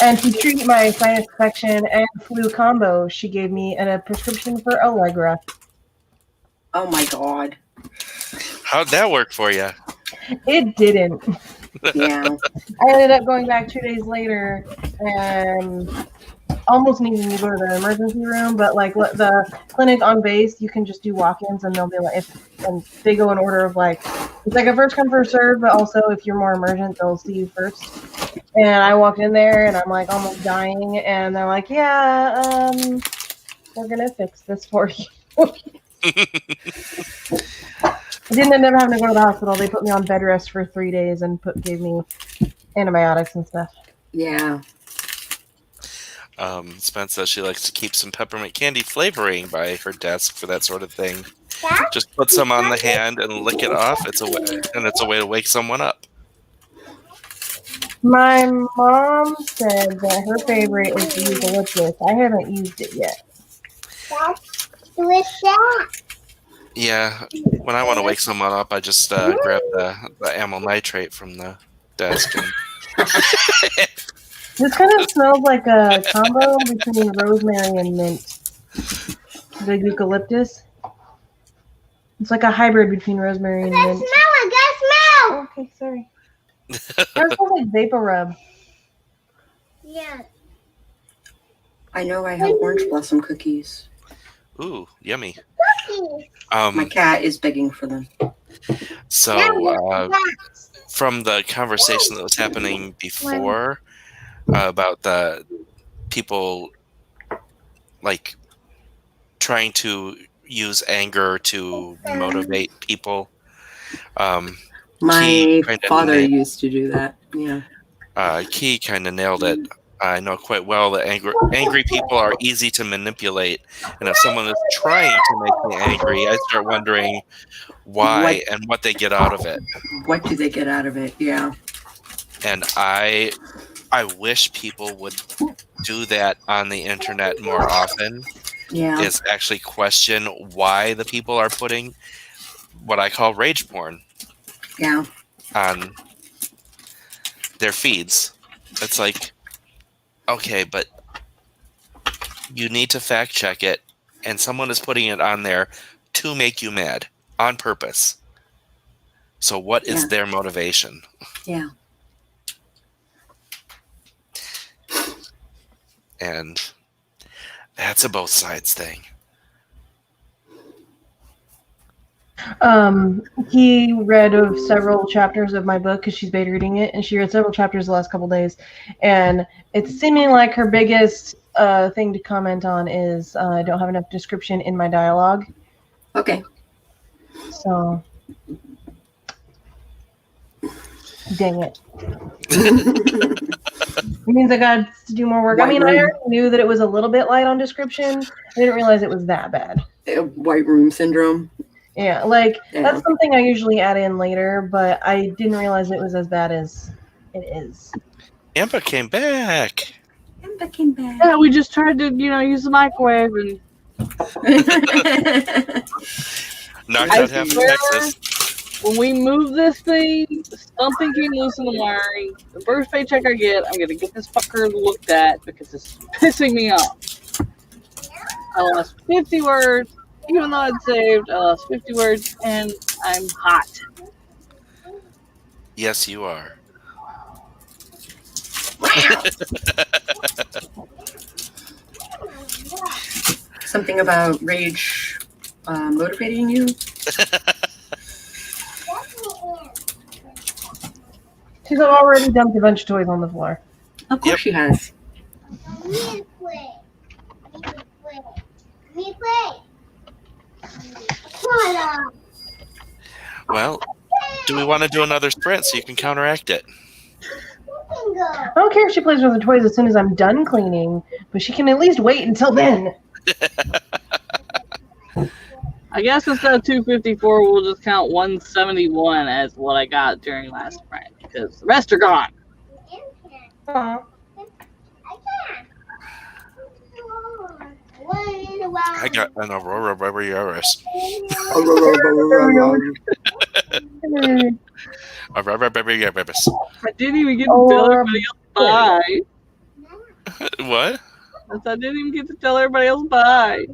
And to treat my sinus infection and flu combo, she gave me a prescription for Allegra. Oh my god. How'd that work for you? It didn't. Yeah. I ended up going back 2 days later and almost needing to go to the emergency room, but like what the clinic on base, you can just do walk-ins and they'll be like, and they go in order of like, it's like a first come first serve, but also if you're more emergent, they'll see you first. And I walked in there and I'm like almost dying, and they're like, yeah, we're gonna fix this for you. I didn't end up having to go to the hospital. They put me on bed rest for 3 days and gave me antibiotics and stuff. Yeah. Spence says she likes to keep some peppermint candy flavoring by her desk for that sort of thing. Just put some on the hand and lick it off. It's a way to wake someone up. My mom said that her favorite is the eucalyptus. I haven't used it yet. Yeah, when I want to wake someone up, I just grab the amyl nitrate from the desk. And This kind of smells like a combo between rosemary and mint. The eucalyptus. It's like a hybrid between rosemary and mint. Oh, okay, sorry. It smells like Vapor Rub. Yeah. I know I have orange blossom cookies. ooh, yummy. My cat is begging for them. So, from the conversation that was happening before about the people like trying to use anger to motivate people, My Key kinda father nailed- used to do that. Yeah. Key kind of nailed it. I know quite well that angry people are easy to manipulate, and if someone is trying to make me angry, I start wondering why and what they get out of it. What do they get out of it? Yeah. And I wish people would do that on the internet more often. Yeah. Is actually question why the people are putting what I call rage porn Yeah. on their feeds. It's like, okay, but you need to fact check it, and someone is putting it on there to make you mad on purpose. So what is Yeah. their motivation? Yeah. And that's a both sides thing. He read of several chapters of my book because she's beta reading it, and she read several chapters the last couple days. And it's seeming like her biggest thing to comment on is I don't have enough description in my dialogue. Okay. So, dang it. It means I got to do more work. I mean, I already knew that it was a little bit light on description. I didn't realize it was that bad. White room syndrome. Yeah, like Yeah. that's something I usually add in later, but I didn't realize it was as bad as it is. Amber came back. Yeah, we just tried to, use the microwave and Knocked I out half of swear- Texas. when we move this thing, something came loose in the wiring. The first paycheck I get, I'm gonna get this fucker looked at because it's pissing me off. I lost 50 words, even though I'd saved. I lost 50 words, and I'm hot. Yes, you are. Something about rage motivating you? She's already dumped a bunch of toys on the floor. Of course she has. Well, do we want to do another sprint so you can counteract it? I don't care if she plays with her toys as soon as I'm done cleaning, but she can at least wait until then. I guess instead of 254, we'll just count 171 as what I got during last sprint because the rest are gone. Aw. I got an Aurora Borealis. Aurora Borealis. I didn't even get to tell everybody else bye. What? I didn't even get to tell everybody else bye.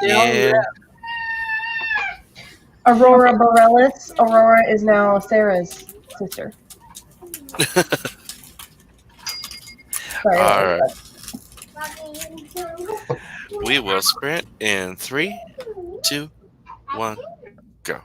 Yeah. Aurora Borealis. Aurora is now Sarah's sister. Sorry, All right. We will sprint in 3, 2, 1, go.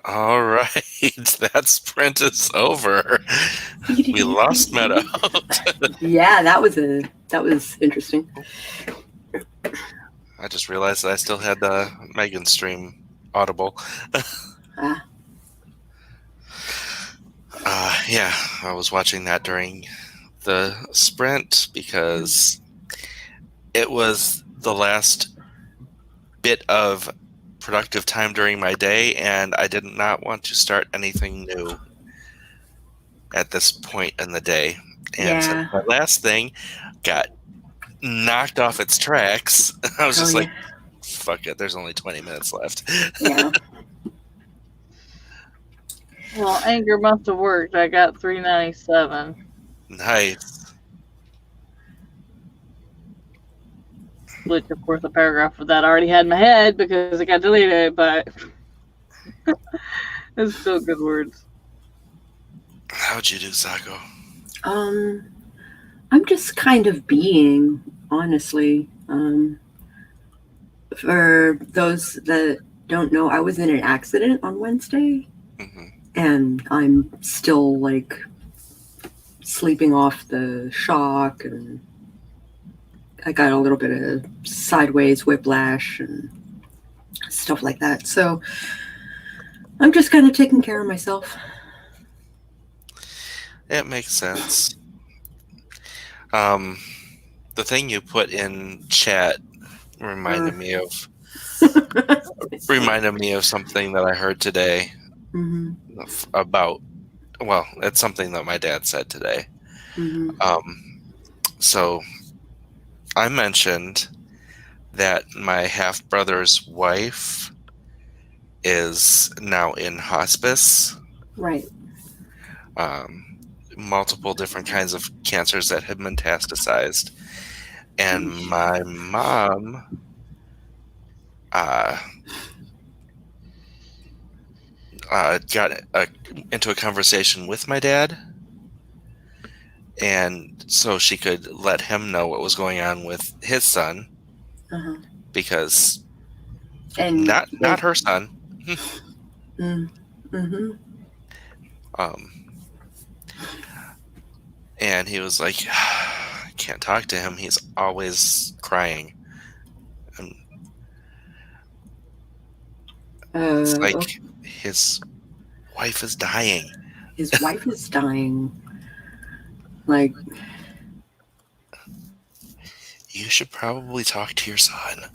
All right, that sprint is over. We lost Meadow. Yeah, that was interesting. I just realized that I still had the Megan stream audible. Ah. Yeah, I was watching that during the sprint because it was the last bit of productive time during my day, and I did not want to start anything new at this point in the day. And since Yeah. my last thing got knocked off its tracks, I was just like, fuck it, there's only 20 minutes left. Yeah. Well, Anchor must have worked. I got 397. Nice. Which, of course, a paragraph of that I already had in my head because it got deleted, but it's still good words. How'd you do, Sako? I'm just kind of being, honestly. For those that don't know, I was in an accident on Wednesday, and I'm still like sleeping off the shock, and I got a little bit of sideways whiplash and stuff like that. So I'm just kind of taking care of myself. It makes sense. The thing you put in chat reminded me of something that I heard today about. Well, it's something that my dad said today. So I mentioned that my half brother's wife is now in hospice. Right. Multiple different kinds of cancers that have metastasized. And my mom got into a conversation with my dad, and so she could let him know what was going on with his son, because not her son. And he was like, I can't talk to him. He's always crying. And it's like his wife is dying. His wife is dying. Like, you should probably talk to your son.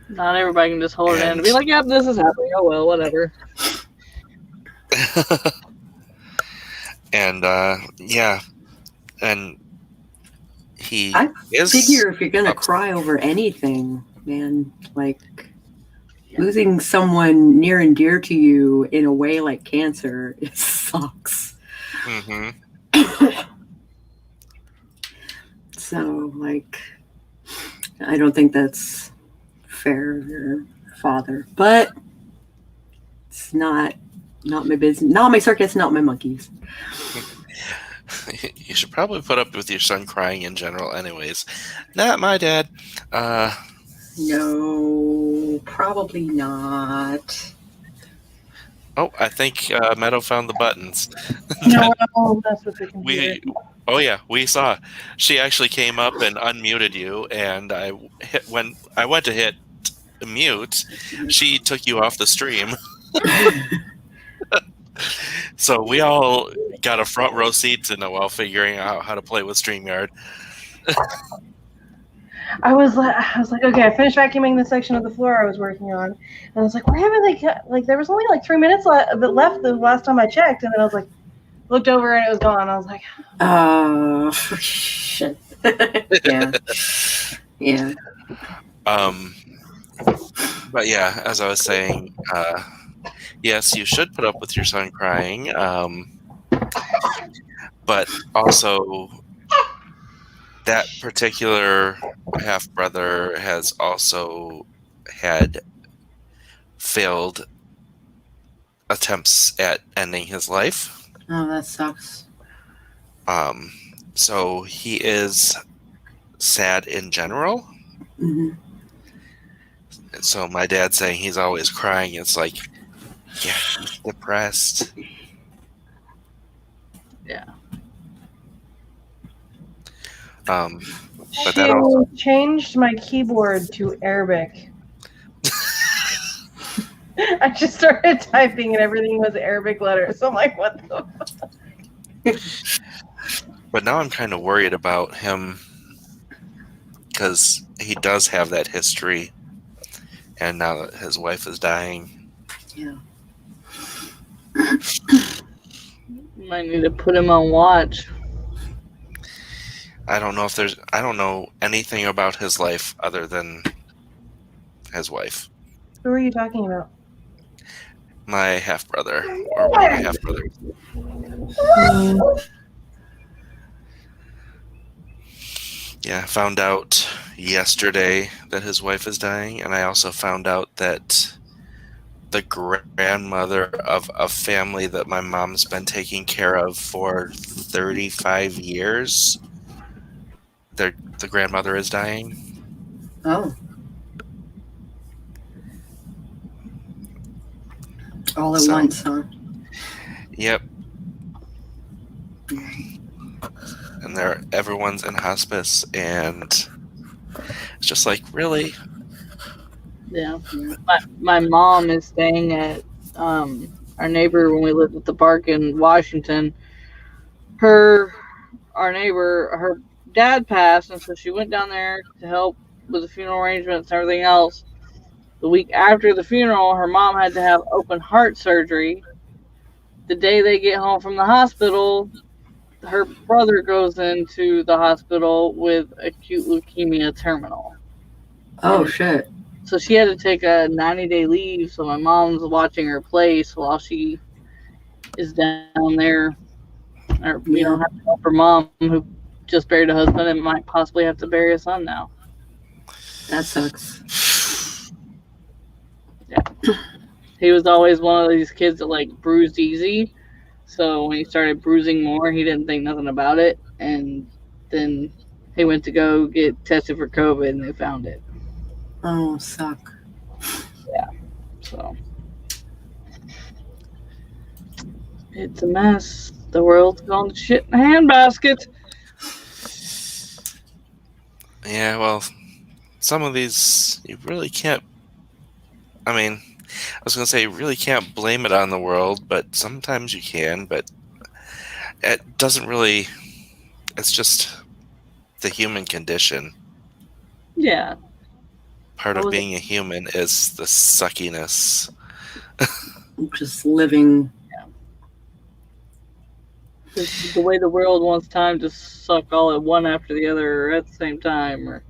Not everybody can just hold it in and be like, yep, this is happening. Oh, well, whatever. And yeah, and he I figure if you're gonna cry over anything, man, like losing someone near and dear to you in a way like cancer, it sucks. So, like, I don't think that's fair, your father, but it's not my business, not my circus, not my monkeys. You should probably put up with your son crying in general anyways. Not my dad. No, probably not. Oh, I think Meadow found the buttons. No, that's what the computer. We saw. She actually came up and unmuted you, and when I went to hit mute, she took you off the stream. So we all got a front row seat to Noelle figuring out how to play with StreamYard. I was like, okay, I finished vacuuming the section of the floor I was working on, and I was like, why haven't they like? There was only like 3 minutes left the last time I checked, and then I was like, looked over and it was gone. I was like, oh shit. Yeah. But yeah, as I was saying, yes, you should put up with your son crying, but also that particular half brother has also had failed attempts at ending his life. Oh, that sucks. So he is sad in general. So my dad saying he's always crying. It's like, yeah, he's depressed. Yeah. But that also, She changed my keyboard to Arabic. I just started typing and everything was Arabic letters. So I'm like, what the but now I'm kind of worried about him because he does have that history, and now that his wife is dying. Yeah. Might need to put him on watch. I don't know anything about his life other than his wife. Who are you talking about? My half brother, or one of my half brothers. Yeah, I found out yesterday that his wife is dying, and I also found out that the grandmother of a family that my mom's been taking care of for 35 years, the grandmother is dying. Oh. All at So- once, huh? Yep. And everyone's in hospice, and it's just like, really? Yeah. My mom is staying at our neighbor when we lived at the park in Washington. Our neighbor, her dad passed, and so she went down there to help with the funeral arrangements and everything else. The week after the funeral, her mom had to have open heart surgery. The day they get home from the hospital, her brother goes into the hospital with acute leukemia terminal. Oh, shit. So she had to take a 90-day leave, so my mom's watching her place while she is down there. Or, have to help her mom, who just buried a husband and might possibly have to bury a son now. That sucks. He was always one of these kids that, like, bruised easy. So when he started bruising more, he didn't think nothing about it. And then he went to go get tested for COVID, and they found it. Oh, suck. Yeah. So it's a mess. The world's gone to shit in a handbasket. Yeah, well, some of these you really can't. I mean, I was going to say you really can't blame it on the world, but sometimes you can. But it doesn't really. It's just the human condition. Yeah. Part of being a human is the suckiness. Just living. The way the world wants time to suck all at one after the other or at the same time. Or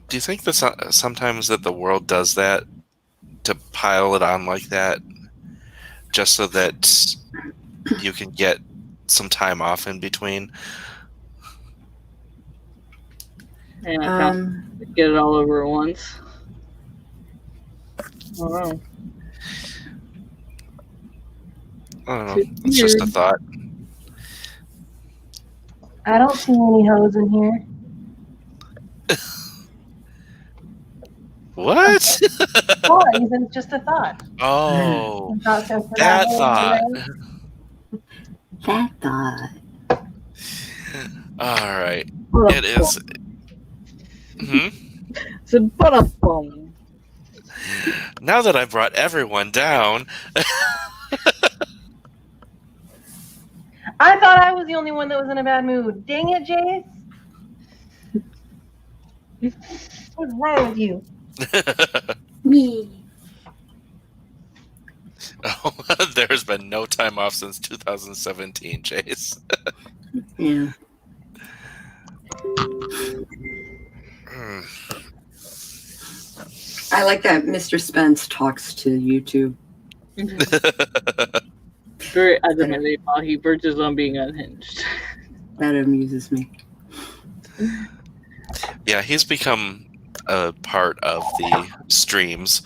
Do you think that sometimes that the world does that to pile it on like that, just so that you can get some time off in between? and I kind of get it all over at once. I don't know. I don't know. It's just a thought. I don't see any hoes in here. What? Thought, it's just a thought. Oh, Thought so for that one thought. today. That thought. All right. It is. It's a bum. Now that I brought everyone down, I thought I was the only one that was in a bad mood. Dang it, Jace. What's wrong with you? Me. oh, there's been no time off since 2017, Chase. Yeah. I like that Mr. Spence talks to YouTube. Very adamantly while he verges on being unhinged. That amuses me. Yeah, he's become a part of the streams.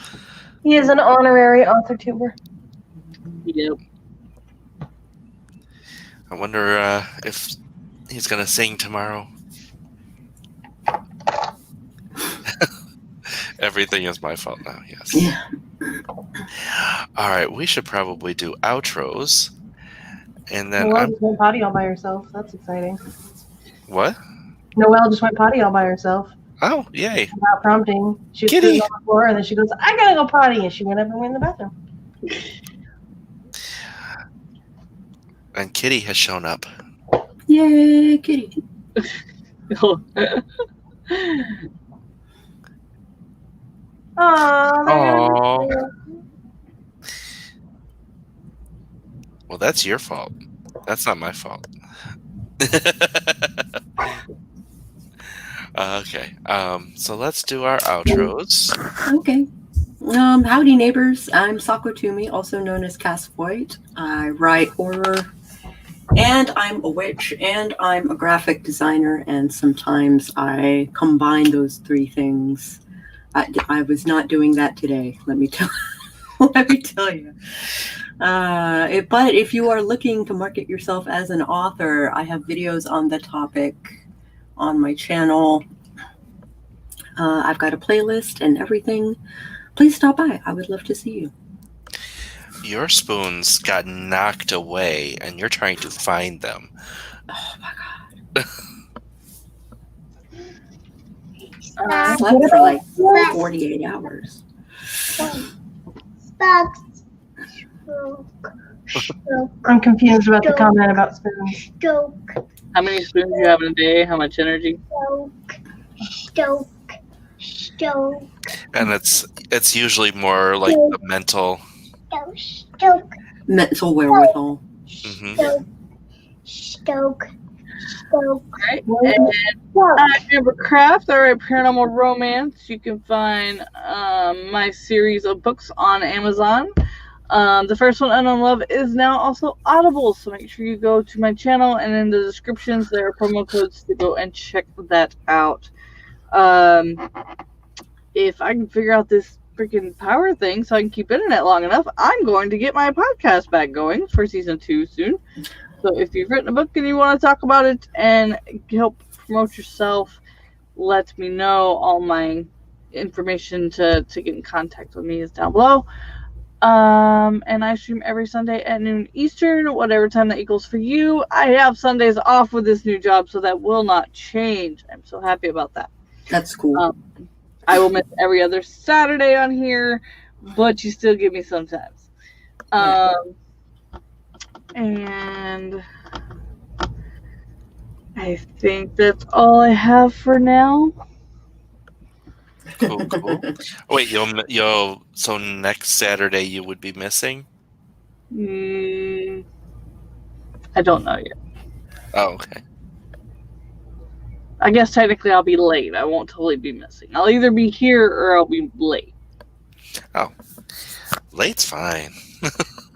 He is an honorary author tuber. Yep. I wonder if he's gonna sing tomorrow. Everything is my fault now. Yes. Yeah. All right. We should probably do outros, and then Noelle I'm just went potty all by herself. That's exciting. what? Noelle just went potty all by herself Oh, yay! without prompting. She was Kitty. sitting on the floor, and then she goes, "I gotta go potty," and she went up and went in the bathroom. And Kitty has shown up. Yay, kitty. Oh. Well, that's your fault. That's not my fault. Okay. So let's do our outros. Okay. Howdy, neighbors. I'm Sako Toomey, also known as Cass Voigt. I write horror, and I'm a witch, and I'm a graphic designer, and sometimes I combine those three things. I was not doing that today. Let me tell you. But if you are looking to market yourself as an author, I have videos on the topic on my channel. I've got a playlist and everything. Please stop by. I would love to see you. Your spoons got knocked away, and you're trying to find them. Oh my god. I slept for like 48 hours. I'm confused about the comment about spoons. How many spoons do you have in a day? How much energy? And it's usually more like the mental. Mental wherewithal. Mhm. Alright. And I'm Amber Craft. I write paranormal romance. You can find my series of books on Amazon. The first one, Unknown Love, is now also Audible, so make sure you go to my channel, and in the descriptions there are promo codes to go and check that out. If I can figure out this freaking power thing so I can keep internet long enough, I'm going to get my podcast back going for season 2 soon. So if you've written a book and you want to talk about it and help promote yourself, let me know. All my information to get in contact with me is down below. And I stream every Sunday at noon Eastern, whatever time that equals for you. I have Sundays off with this new job, so that will not change. I'm so happy about that. That's cool. I will miss every other Saturday on here, but you still get me sometimes. And I think that's all I have for now. Cool. Wait, so next Saturday you would be missing? I don't know yet. Oh, okay. I guess technically I'll be late. I won't totally be missing. I'll either be here or I'll be late. Oh, late's fine.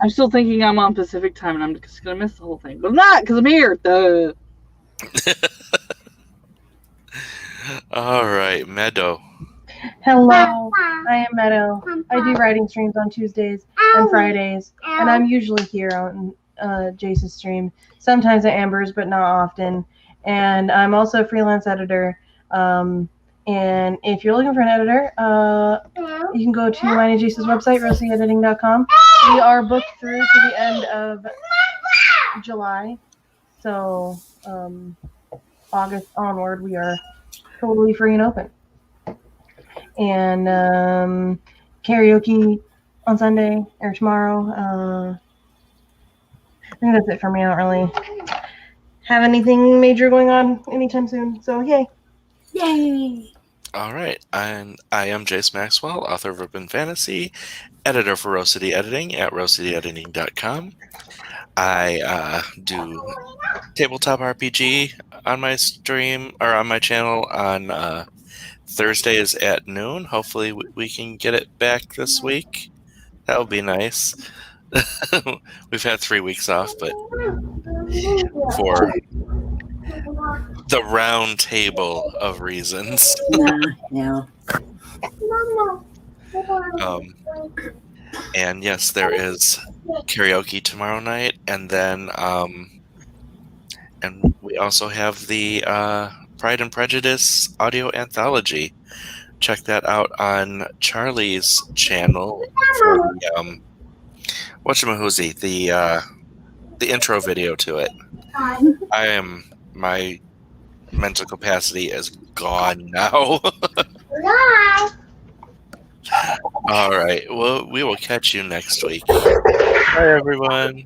I'm still thinking I'm on Pacific time and I'm just going to miss the whole thing. But I'm not, because I'm here. Duh. All right, Meadow. Hello, I am Meadow. I do writing streams on Tuesdays and Fridays, and I'm usually here on Jace's stream. Sometimes at Amber's, but not often. And I'm also a freelance editor. And if you're looking for an editor, you can go to mine and Jace's website, rosieediting.com. We are booked through to the end of July. So August onward, we are totally free and open. And karaoke on Sunday or tomorrow. I think that's it for me. I don't really have anything major going on anytime soon. So yay. All right, and I am Jace Maxwell, author of Urban Fantasy, editor for Rose City Editing at rosecityediting.com. I do tabletop RPG on my stream or on my channel on Thursdays at noon. Hopefully we can get it back this week. That would be nice. We've had 3 weeks off, but for the round table of reasons. Yeah. And yes, there is karaoke tomorrow night, and then and we also have the Pride and Prejudice audio anthology check that out on Charlie's channel for the whatchamahoozy, the intro video to it. My mental capacity is gone now. All right. Well, we will catch you next week. Bye, everyone.